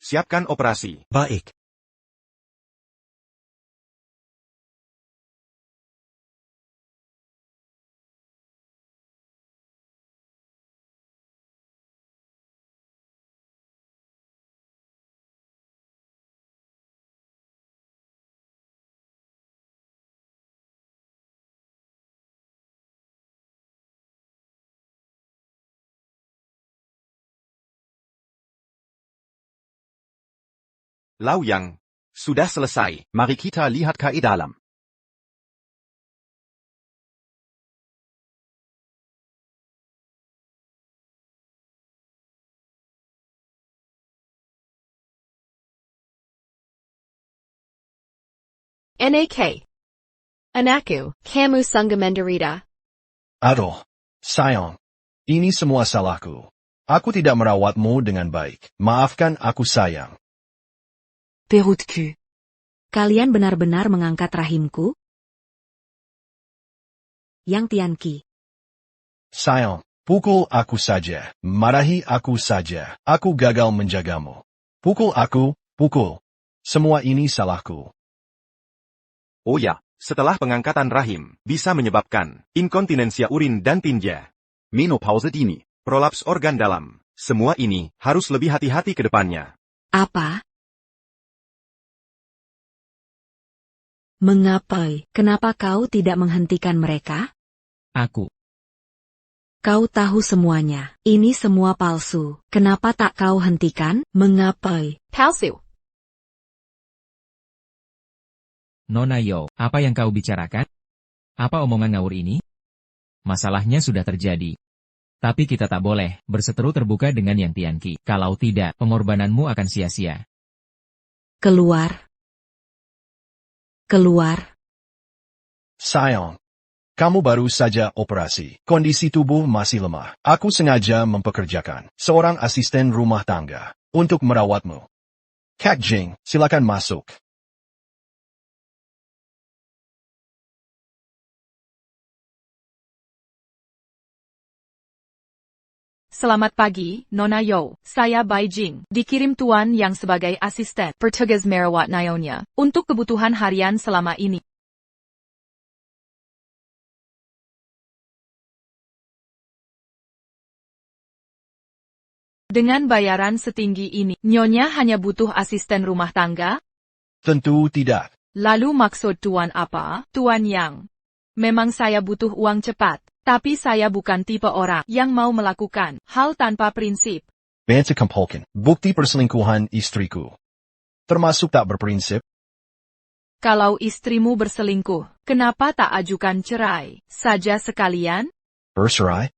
Siapkan operasi. Baik. Lau Yang. Sudah selesai. Mari kita lihat ke dalam. NAK. Anakku, kamu sungguh menderita. Aduh, sayang. Ini semua salahku. Aku tidak merawatmu dengan baik. Maafkan aku sayang. Perutku. Kalian benar-benar mengangkat rahimku? Yang Tianqi. Sayang, pukul aku saja. Marahi aku saja. Aku gagal menjagamu. Pukul aku, pukul. Semua ini salahku. Oh ya, setelah pengangkatan rahim, bisa menyebabkan inkontinensia urin dan tinja. Menopause dini. Prolaps organ dalam. Semua ini harus lebih hati-hati ke depannya. Apa? Mengapa? Kenapa kau tidak menghentikan mereka? Aku. Kau tahu semuanya. Ini semua palsu. Kenapa tak kau hentikan? Mengapa? Palsu. Nona Yo, apa yang kau bicarakan? Apa omongan ngawur ini? Masalahnya sudah terjadi. Tapi kita tak boleh berseteru terbuka dengan Yang Tianqi. Kalau tidak, pengorbananmu akan sia-sia. Keluar. Keluar. Sayang, Kamu baru saja operasi. Kondisi tubuh masih lemah. Aku sengaja mempekerjakan seorang asisten rumah tangga untuk merawatmu. Kak Jing, silakan masuk. Selamat pagi, Nona Yo. Saya Bai Jing. Dikirim Tuan yang sebagai asisten petugas merawat Nyonya untuk kebutuhan harian selama ini. Dengan bayaran setinggi ini, Nyonya hanya butuh asisten rumah tangga? Tentu tidak. Lalu maksud Tuan apa, Tuan Yang? Memang saya butuh uang cepat, tapi saya bukan tipe orang yang mau melakukan hal tanpa prinsip. Banta kumpulkan bukti perselingkuhan istriku. Termasuk tak berprinsip? Kalau istrimu berselingkuh, kenapa tak ajukan cerai saja sekalian? Bercerai?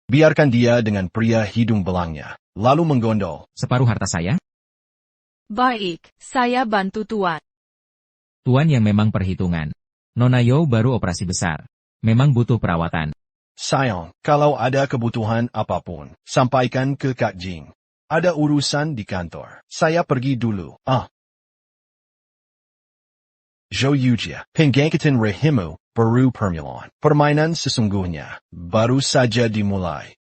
Biarkan dia dengan pria hidung belangnya, lalu menggondol. Separuh harta saya? Baik, saya bantu Tuan. Tuan yang memang perhitungan. Nona Yo baru operasi besar. Memang butuh perawatan. Sayang, kalau ada kebutuhan apapun, sampaikan ke Kak Jing. Ada urusan di kantor. Saya pergi dulu. Zhou Yujia, penggangkatan rehimu, baru permulaan. Permainan sesungguhnya, baru saja dimulai.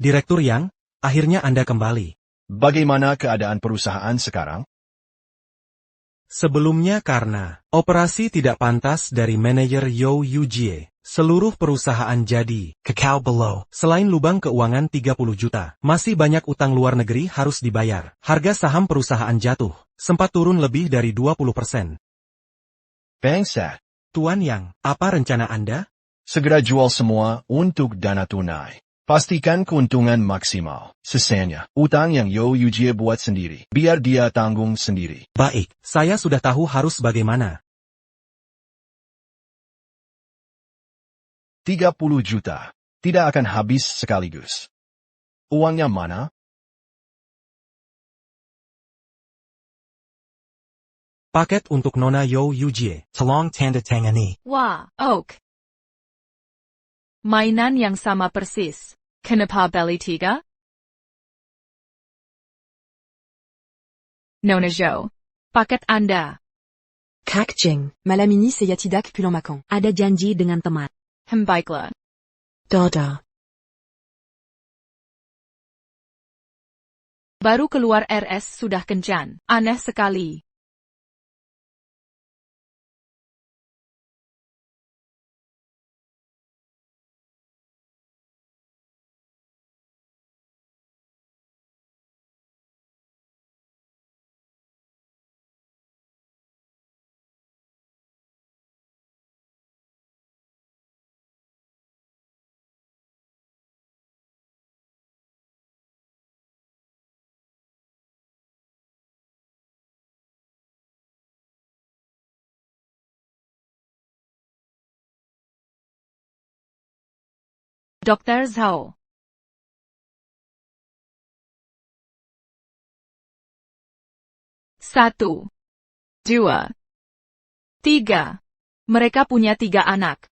Direktur Yang, akhirnya Anda kembali. Bagaimana keadaan perusahaan sekarang? Sebelumnya karena operasi tidak pantas dari manajer Yo Yujie, seluruh perusahaan jadi kekal below. Selain lubang keuangan 30 juta, masih banyak utang luar negeri harus dibayar. Harga saham perusahaan jatuh, sempat turun lebih dari 20%. Bangsa, Tuan Yang, apa rencana Anda? segera jual semua untuk dana tunai. Pastikan keuntungan maksimal. Sisanya, utang yang Yo Yujie buat sendiri. Biar dia tanggung sendiri. Baik, saya sudah tahu harus bagaimana. 30 juta. Tidak akan habis sekaligus. Uangnya mana? Paket untuk Nona Yo Yujie, tolong tanda tangani. Wah, Oak. Mainan yang sama persis. Kenapa beli 3? Nona Jo. Paket Anda. Kak Jing, malam ini saya tidak pulang makan. Ada janji dengan teman. Baiklah. Dodo. Baru keluar RS sudah kencan. Aneh sekali. Dr. Zhao. Satu. 2. 3. Mereka punya 3 anak.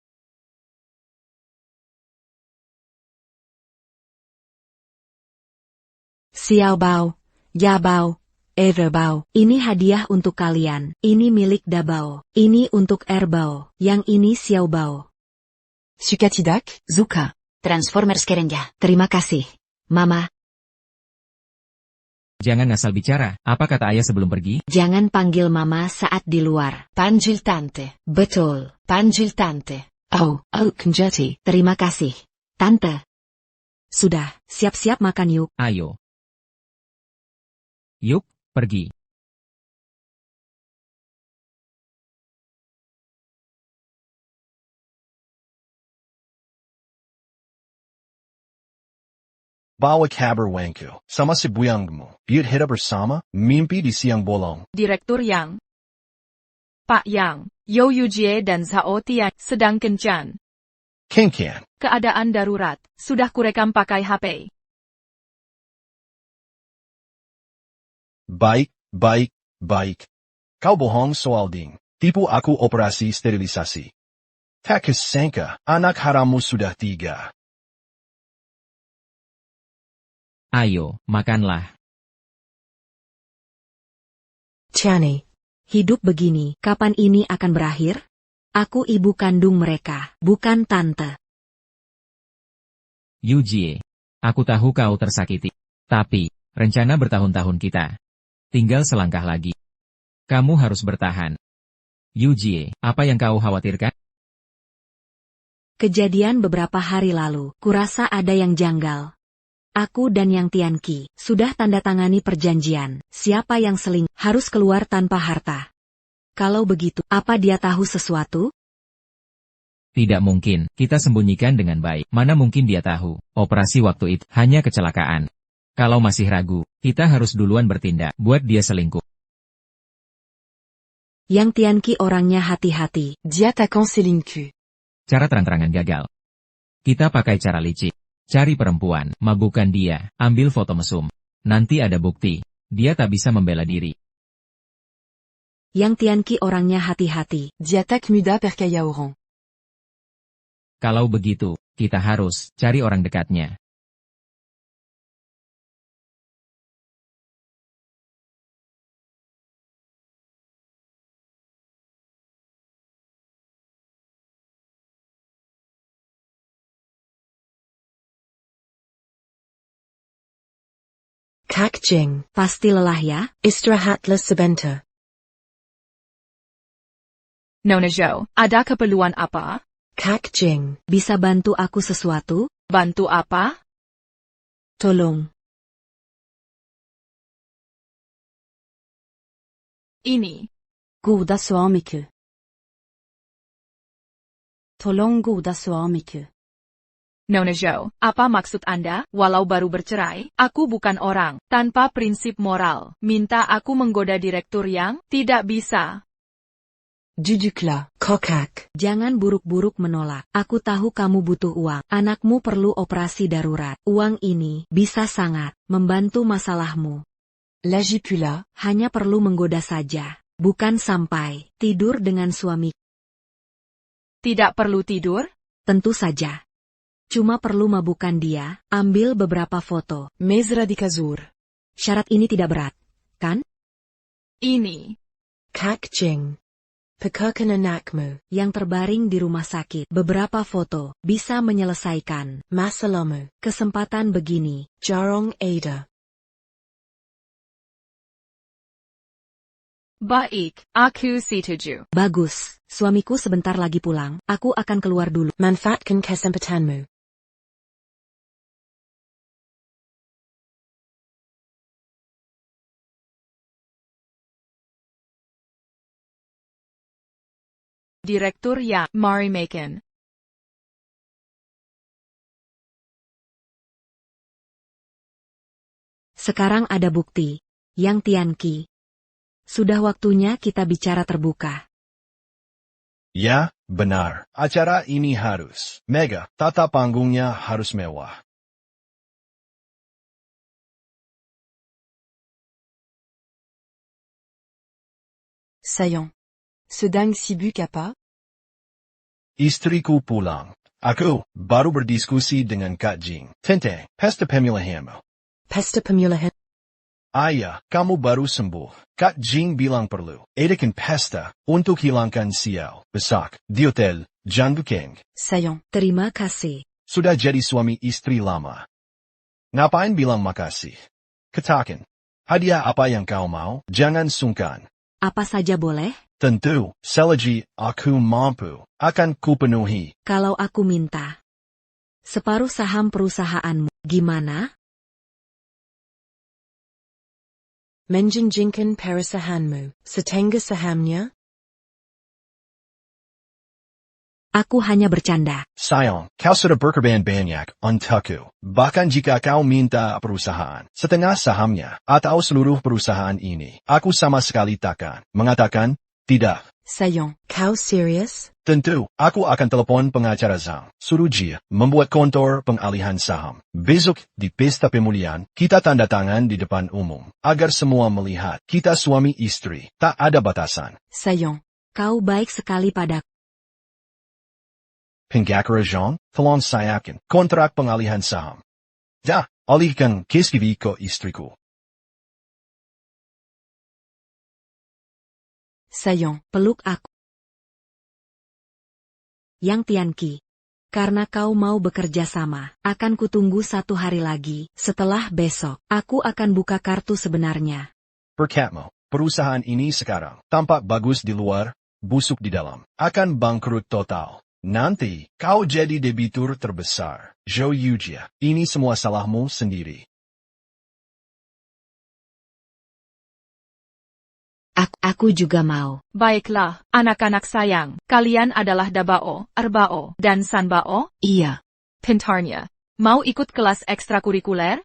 Xiao Bao, Ya Bao, Eva Bao. Ini hadiah untuk kalian. Ini milik Da Bao. Ini untuk Er Bao. Yang ini Xiao Bao. Suka tidak, Zuka. Transformers kerenja. Terima kasih, Mama. Jangan asal bicara. Apa kata ayah sebelum pergi? Jangan panggil Mama saat di luar. Panggil tante. Betul. Panggil tante. Oh, Kenjati. Terima kasih, Tante. Sudah, siap-siap makan yuk. Ayo. Yuk, pergi. Bawa kabar wangku, sama si buyangmu. Yut hita bersama, mimpi di siang bolong. Direktur Yang. Pak Yang, Yo Yujie dan Zhao Tian sedang kencan. Ken. Keadaan darurat, sudah kurekam pakai HP. Baik, baik, baik. Kau bohong soal Ding. Tipu aku operasi sterilisasi. Tak kesangka, anak harammu sudah 3. Ayo, makanlah. Tiani. Hidup begini, kapan ini akan berakhir? Aku ibu kandung mereka, bukan tante. Yujie. Aku tahu kau tersakiti. Tapi, rencana bertahun-tahun kita. Tinggal selangkah lagi. Kamu harus bertahan. Yujie, apa yang kau khawatirkan? Kejadian beberapa hari lalu, kurasa ada yang janggal. Aku dan Yang Tianqi sudah tanda tangani perjanjian. Siapa yang seling harus keluar tanpa harta. Kalau begitu, apa dia tahu sesuatu? Tidak mungkin, kita sembunyikan dengan baik. Mana mungkin dia tahu, operasi waktu itu hanya kecelakaan. Kalau masih ragu, kita harus duluan bertindak, buat dia selingkuh. Yang Tianqi orangnya hati-hati. Dia attaquant selingkuh. Cara terang-terangan gagal. Kita pakai cara licik. Cari perempuan, mabukkan dia, ambil foto mesum. Nanti ada bukti, dia tak bisa membela diri. Yang Tianqi orangnya hati-hati. Dia attaque Muda per Kayaoran. Kalau begitu, kita harus cari orang dekatnya. Kak Jing. Pasti lelah ya? Istirahatlah sebentar. Nona Zhou, ada keperluan apa? Kak Jing. Bisa bantu aku sesuatu? Bantu apa? Tolong. Ini. Goda suamiku. Tolong goda suamiku. Nona Zhou, apa maksud Anda? Walau baru bercerai, aku bukan orang tanpa prinsip moral. Minta aku menggoda direktur yang tidak bisa. Duduklah, kokak. Jangan buruk-buruk menolak. Aku tahu kamu butuh uang. Anakmu perlu operasi darurat. Uang ini bisa sangat membantu masalahmu. Lagi pula. Hanya perlu menggoda saja. Bukan sampai tidur dengan suami. Tidak perlu tidur? Tentu saja. Cuma perlu mabukkan dia, ambil beberapa foto. Mesra di Kazur. Syarat ini tidak berat, kan? Ini. Kak Jing. Pekerkan anakmu. Yang terbaring di rumah sakit. Beberapa foto bisa menyelesaikan masalahmu. Kesempatan begini. Jarong ada. Baik, aku setuju. Bagus, suamiku sebentar lagi pulang. Aku akan keluar dulu. Manfaatkan kesempatanmu. Direktur yang Mari Maken. Sekarang ada bukti. Yang Tianqi. Sudah waktunya kita bicara terbuka. Ya, benar. Acara ini harus mega. Tata panggungnya harus mewah. Sayang. Sedang sibuk apa? Istriku pulang. Aku baru berdiskusi dengan Kak Jing. Tentang pesta pemilihanmu. Pesta pemilihan. Ayah, kamu baru sembuh. Kak Jing bilang perlu adakan pesta untuk hilangkan sial. Besok, di hotel, John Bukeng. Sayang. Terima kasih. Sudah jadi suami istri lama. Ngapain bilang makasih? Katakan. Hadiah apa yang kau mau? Jangan sungkan. Apa saja boleh? Tentu, selagi aku mampu, akan kupenuhi. Kalau aku minta separuh saham perusahaanmu, gimana? Menjanjikan perusahaanmu, setengah sahamnya? Aku hanya bercanda. Sayang, kau sudah berkorban banyak untukku. Bahkan jika kau minta perusahaan, setengah sahamnya, atau seluruh perusahaan ini, aku sama sekali takkan mengatakan tidak. Sayang, kau serius? Tentu, aku akan telepon pengacara Zhang. Suruh dia membuat kontor pengalihan saham. Besok, di pesta pemulihan, kita tanda tangan di depan umum. Agar semua melihat, kita suami istri. Tak ada batasan. Sayon. Kau baik sekali padaku. Pengacara Zhang, tolong sayangkan kontrak pengalihan saham. Dah, alihkan KSKV ke istriku. Sayon. Peluk aku. Yang Tianqi. Karena kau mau bekerja sama, akan kutunggu 1 hari lagi. Setelah besok, aku akan buka kartu sebenarnya. Berkatmu, perusahaan ini sekarang tampak bagus di luar, busuk di dalam. Akan bangkrut total. Nanti, kau jadi debitur terbesar. Zhou Yujie, ini semua salahmu sendiri. Aku juga mau. Baiklah, anak-anak sayang, kalian adalah Dabao, Erbao, dan Sanbao? Iya. Pintarnya. Mau ikut kelas ekstrakurikuler?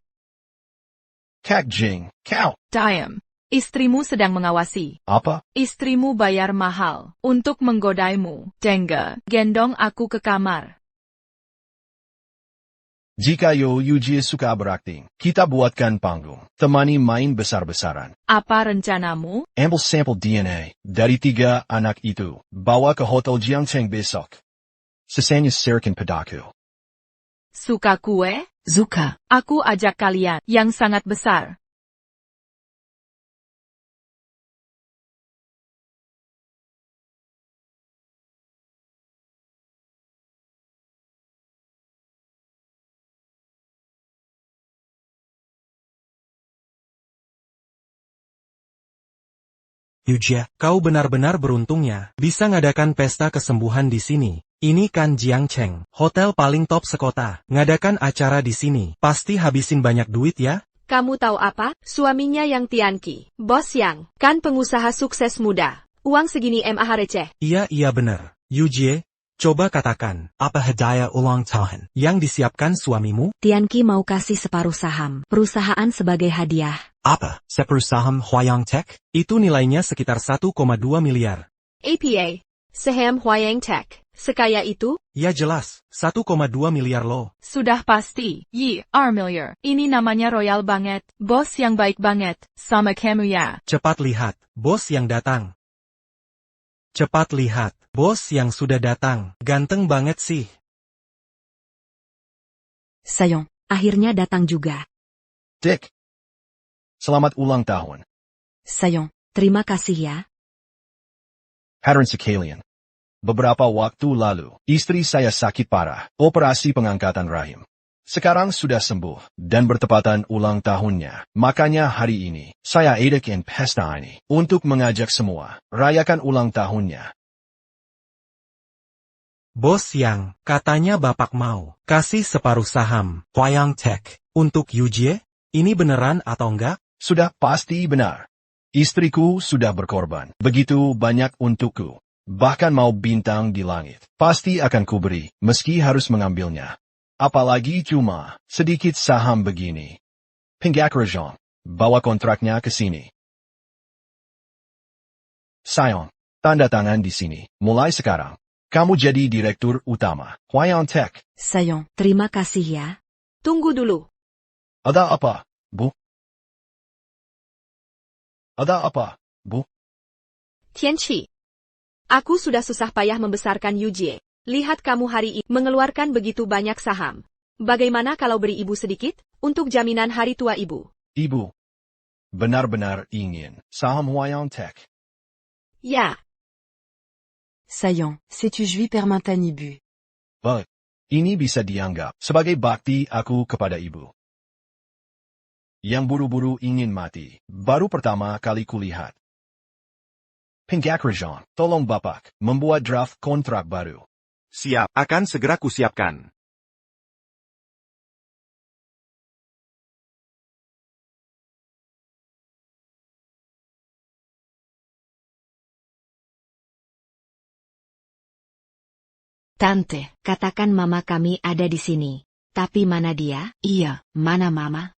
Kak Jing, kau. Diam. Istrimu sedang mengawasi. Apa? Istrimu bayar mahal untuk menggodaimu. Dengga, gendong aku ke kamar. Jika Yo Yujie suka berakting, kita buatkan panggung. Temani main besar-besaran. Apa rencanamu? Ambil sampel DNA dari 3 anak itu. Bawa ke Hotel Jiangcheng besok. Sisanya serahkan padaku. Suka kue? Zuka. Aku ajak kalian, yang sangat besar. Yujie, kau benar-benar beruntungnya, bisa ngadakan pesta kesembuhan di sini. Ini kan Jiangcheng, hotel paling top sekota. Ngadakan acara di sini, pasti habisin banyak duit ya? Kamu tahu apa? Suaminya yang Tianqi, Bos Yang, kan pengusaha sukses muda. Uang segini mah receh. Iya bener. Yujie, coba katakan, apa hadiah ulang tahun yang disiapkan suamimu? Tianqi mau kasih separuh saham perusahaan sebagai hadiah. Apa? Separuh saham Huayang Tech? Itu nilainya sekitar 1,2 miliar. APA, Saham Huayang Tech, sekaya itu? Ya jelas, 1,2 miliar loh. Sudah pasti, Yi, miliar. Ini namanya royal banget, bos yang baik banget, sama kamu ya. Cepat lihat, bos yang datang. Cepat lihat, bos yang sudah datang. Ganteng banget sih. Sayon. Akhirnya datang juga. Dick. Selamat ulang tahun. Sayon. Terima kasih ya. Pattern sekalian. Beberapa waktu lalu, istri saya sakit parah, operasi pengangkatan rahim. Sekarang sudah sembuh, dan bertepatan ulang tahunnya. Makanya hari ini, saya adakan pesta ini, untuk mengajak semua, rayakan ulang tahunnya. Bos yang, katanya bapak mau, kasih separuh saham, Huayang Tech, untuk Yujie? Ini beneran atau enggak? Sudah pasti benar. Istriku sudah berkorban, begitu banyak untukku. Bahkan mau bintang di langit, pasti akan kuberi, meski harus mengambilnya. Apalagi cuma sedikit saham begini. Pengacara Zhang, bawa kontraknya ke sini. Sayang, tanda tangan di sini. Mulai sekarang, kamu jadi direktur utama Huayang Tech. Sayon. Terima kasih ya. Tunggu dulu. Ada apa, Bu? Ada apa, Bu? Tianqi. Aku sudah susah payah membesarkan Yujie. Lihat kamu hari ini mengeluarkan begitu banyak saham. Bagaimana kalau beri ibu sedikit, untuk jaminan hari tua ibu? Ibu, benar-benar ingin saham Huayang Tech. Ya. Sayon. Sais-tu jui permantan ibu? Baik, ini bisa dianggap sebagai bakti aku kepada ibu. Yang buru-buru ingin mati, baru pertama kali kulihat. Pengacara Zhang, tolong bapak, membuat draft kontrak baru. Siap, akan segera kusiapkan. Tante, katakan mama kami ada di sini. Tapi mana dia? Iya. Mana mama?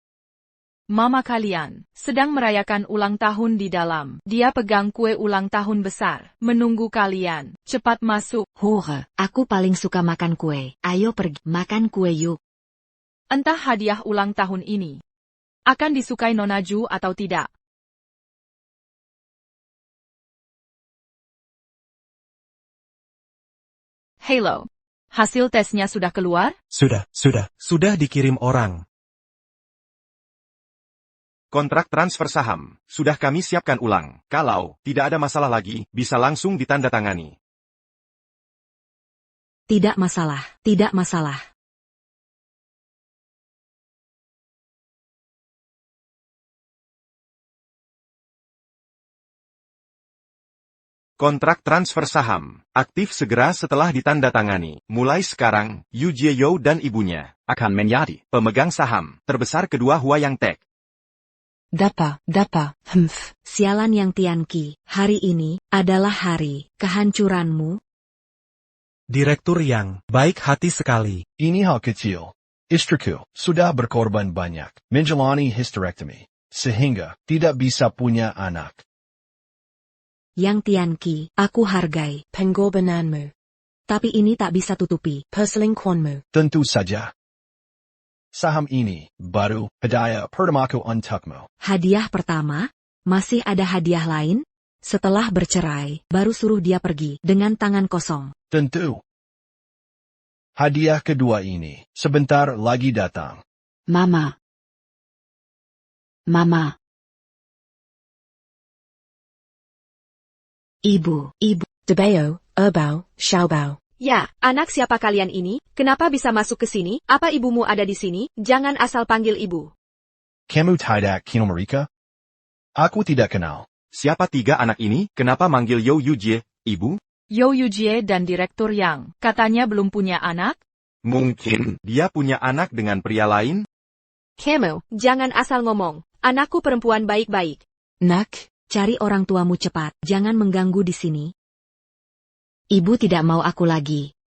Mama kalian sedang merayakan ulang tahun di dalam. Dia pegang kue ulang tahun besar, menunggu kalian. Cepat masuk. Hore, aku paling suka makan kue. Ayo pergi, makan kue yuk. Entah hadiah ulang tahun ini akan disukai Nona Ju atau tidak. Halo. Hasil tesnya sudah keluar? Sudah dikirim orang. Kontrak transfer saham, sudah kami siapkan ulang. Kalau tidak ada masalah lagi, bisa langsung ditandatangani. Tidak masalah, tidak masalah. Kontrak transfer saham, aktif segera setelah ditandatangani. Mulai sekarang, Yu Jie-yo dan ibunya akan menjadi pemegang saham terbesar kedua Huayang Tech. Dapa, humph. Sialan Yang Tianqi, hari ini adalah hari kehancuranmu. Direktur Yang baik hati sekali. Ini hal kecil. Istriku sudah berkorban banyak menjalani hysterektomi, sehingga tidak bisa punya anak. Yang Tianqi, aku hargai Pengorbananmu, tapi ini tak bisa tutupi perselingkuhanmu. Tentu saja. Saham ini baru hadiah pertamaku untukmu. hadiah pertama. Masih ada hadiah lain? Setelah bercerai, baru suruh dia pergi dengan tangan kosong. Tentu. Hadiah kedua ini sebentar lagi datang. Mama. Mama. Ibu. Debao, Erbao, Xiaobao. Ya, anak siapa kalian ini? Kenapa bisa masuk ke sini? Apa ibumu ada di sini? Jangan asal panggil ibu. Kamu tidak kenal mereka? Aku tidak kenal. Siapa tiga anak ini? Kenapa manggil Yo Yujie, ibu? Yo Yujie dan Direktur Yang katanya belum punya anak? Mungkin dia punya anak dengan pria lain? Kamu, jangan asal ngomong. Anakku perempuan baik-baik. Nak, Cari orang tuamu cepat, jangan mengganggu di sini. Ibu tidak mau aku lagi.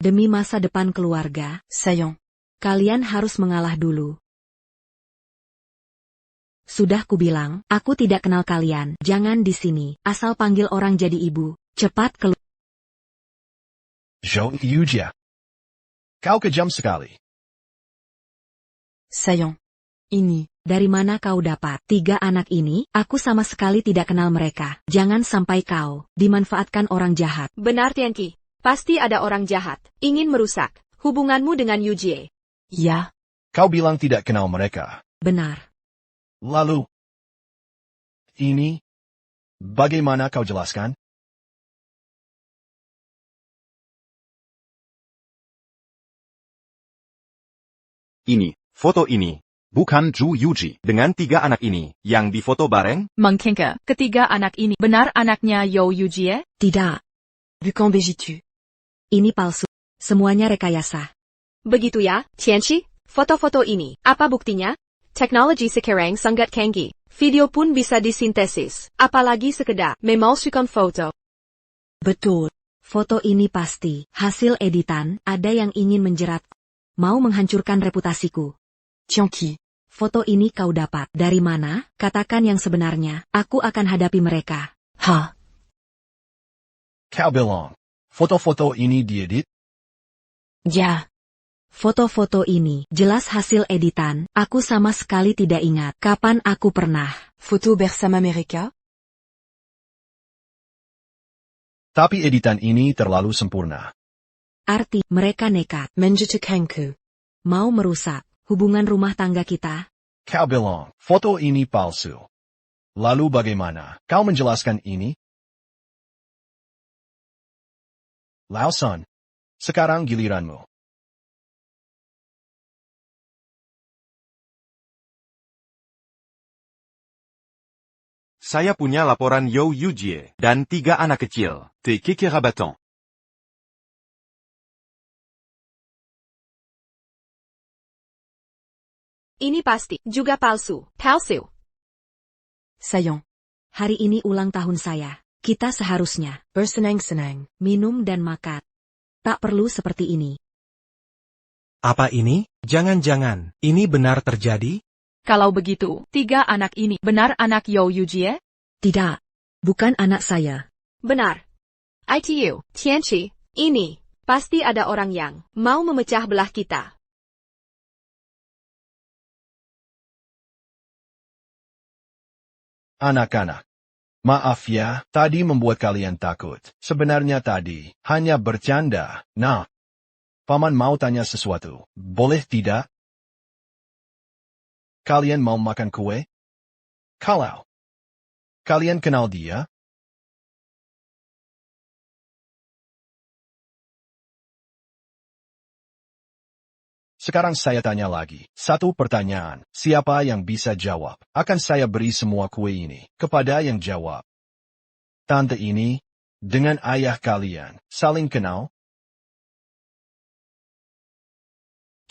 Demi masa depan keluarga, Sayong. kalian harus mengalah dulu. Sudah kubilang, aku tidak kenal kalian. Jangan di sini, asal panggil orang jadi ibu. Cepat keluar. Zhou Yujia. Kau kejam sekali. Sayong. Ini. Dari mana kau dapat 3 anak ini? Aku sama sekali tidak kenal mereka. Jangan sampai kau dimanfaatkan orang jahat. Benar Tianqi. Pasti ada orang jahat. Ingin merusak hubunganmu dengan Yujie. Ya. Kau bilang tidak kenal mereka. Benar. Lalu, ini, bagaimana kau jelaskan? Ini, foto ini. bukan Zhu Yuji. Dengan 3 anak ini, yang difoto bareng? Mengkengke, ketiga anak ini benar anaknya Yo Yujie? Tidak. Bukan begitu. Ini palsu. Semuanya rekayasa. Begitu ya, Tianqi? Foto-foto ini, apa buktinya? Teknologi sekarang sangat canggih. Video pun bisa disintesis. Apalagi sekedar memalsukan foto. Betul. Foto ini pasti hasil editan. Ada yang ingin menjerat. Mau menghancurkan reputasiku. Tianqi. Foto ini kau dapat dari mana? Katakan yang sebenarnya. Aku akan hadapi mereka. Ha. Kau bilang, foto-foto ini diedit? Ya. Foto-foto ini jelas hasil editan. Aku sama sekali tidak ingat kapan aku pernah. Foto bersama mereka? Tapi editan ini terlalu sempurna. Arti mereka nekat. Menjatuhkanku. Mau merusak hubungan rumah tangga kita. Kau bilang, foto ini palsu. Lalu bagaimana kau menjelaskan ini? Lausan, sekarang giliranmu. Saya punya laporan Yo Yujie dan 3 anak kecil. Tes kekerabatants. Ini pasti juga palsu. Palsu. Sayong. Hari ini ulang tahun saya. Kita seharusnya Bersenang-senang. minum dan makan. Tak perlu seperti ini. Apa ini? Jangan-jangan, ini benar terjadi? Kalau begitu, 3 anak ini benar anak Yo Yujie? Tidak. Bukan anak saya. Benar. ITU, Tianchi, ini, pasti ada orang yang mau memecah belah kita. Anak-anak. Maaf ya, tadi membuat kalian takut. Sebenarnya tadi, hanya bercanda. Nah, Paman mau tanya sesuatu. Boleh tidak? Kalian mau makan kue? Kalau kalian kenal dia? Sekarang saya tanya lagi. Satu pertanyaan. Siapa yang bisa jawab? Akan saya beri semua kue ini kepada yang jawab. Tante ini, dengan ayah kalian, saling kenal?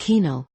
Kenal.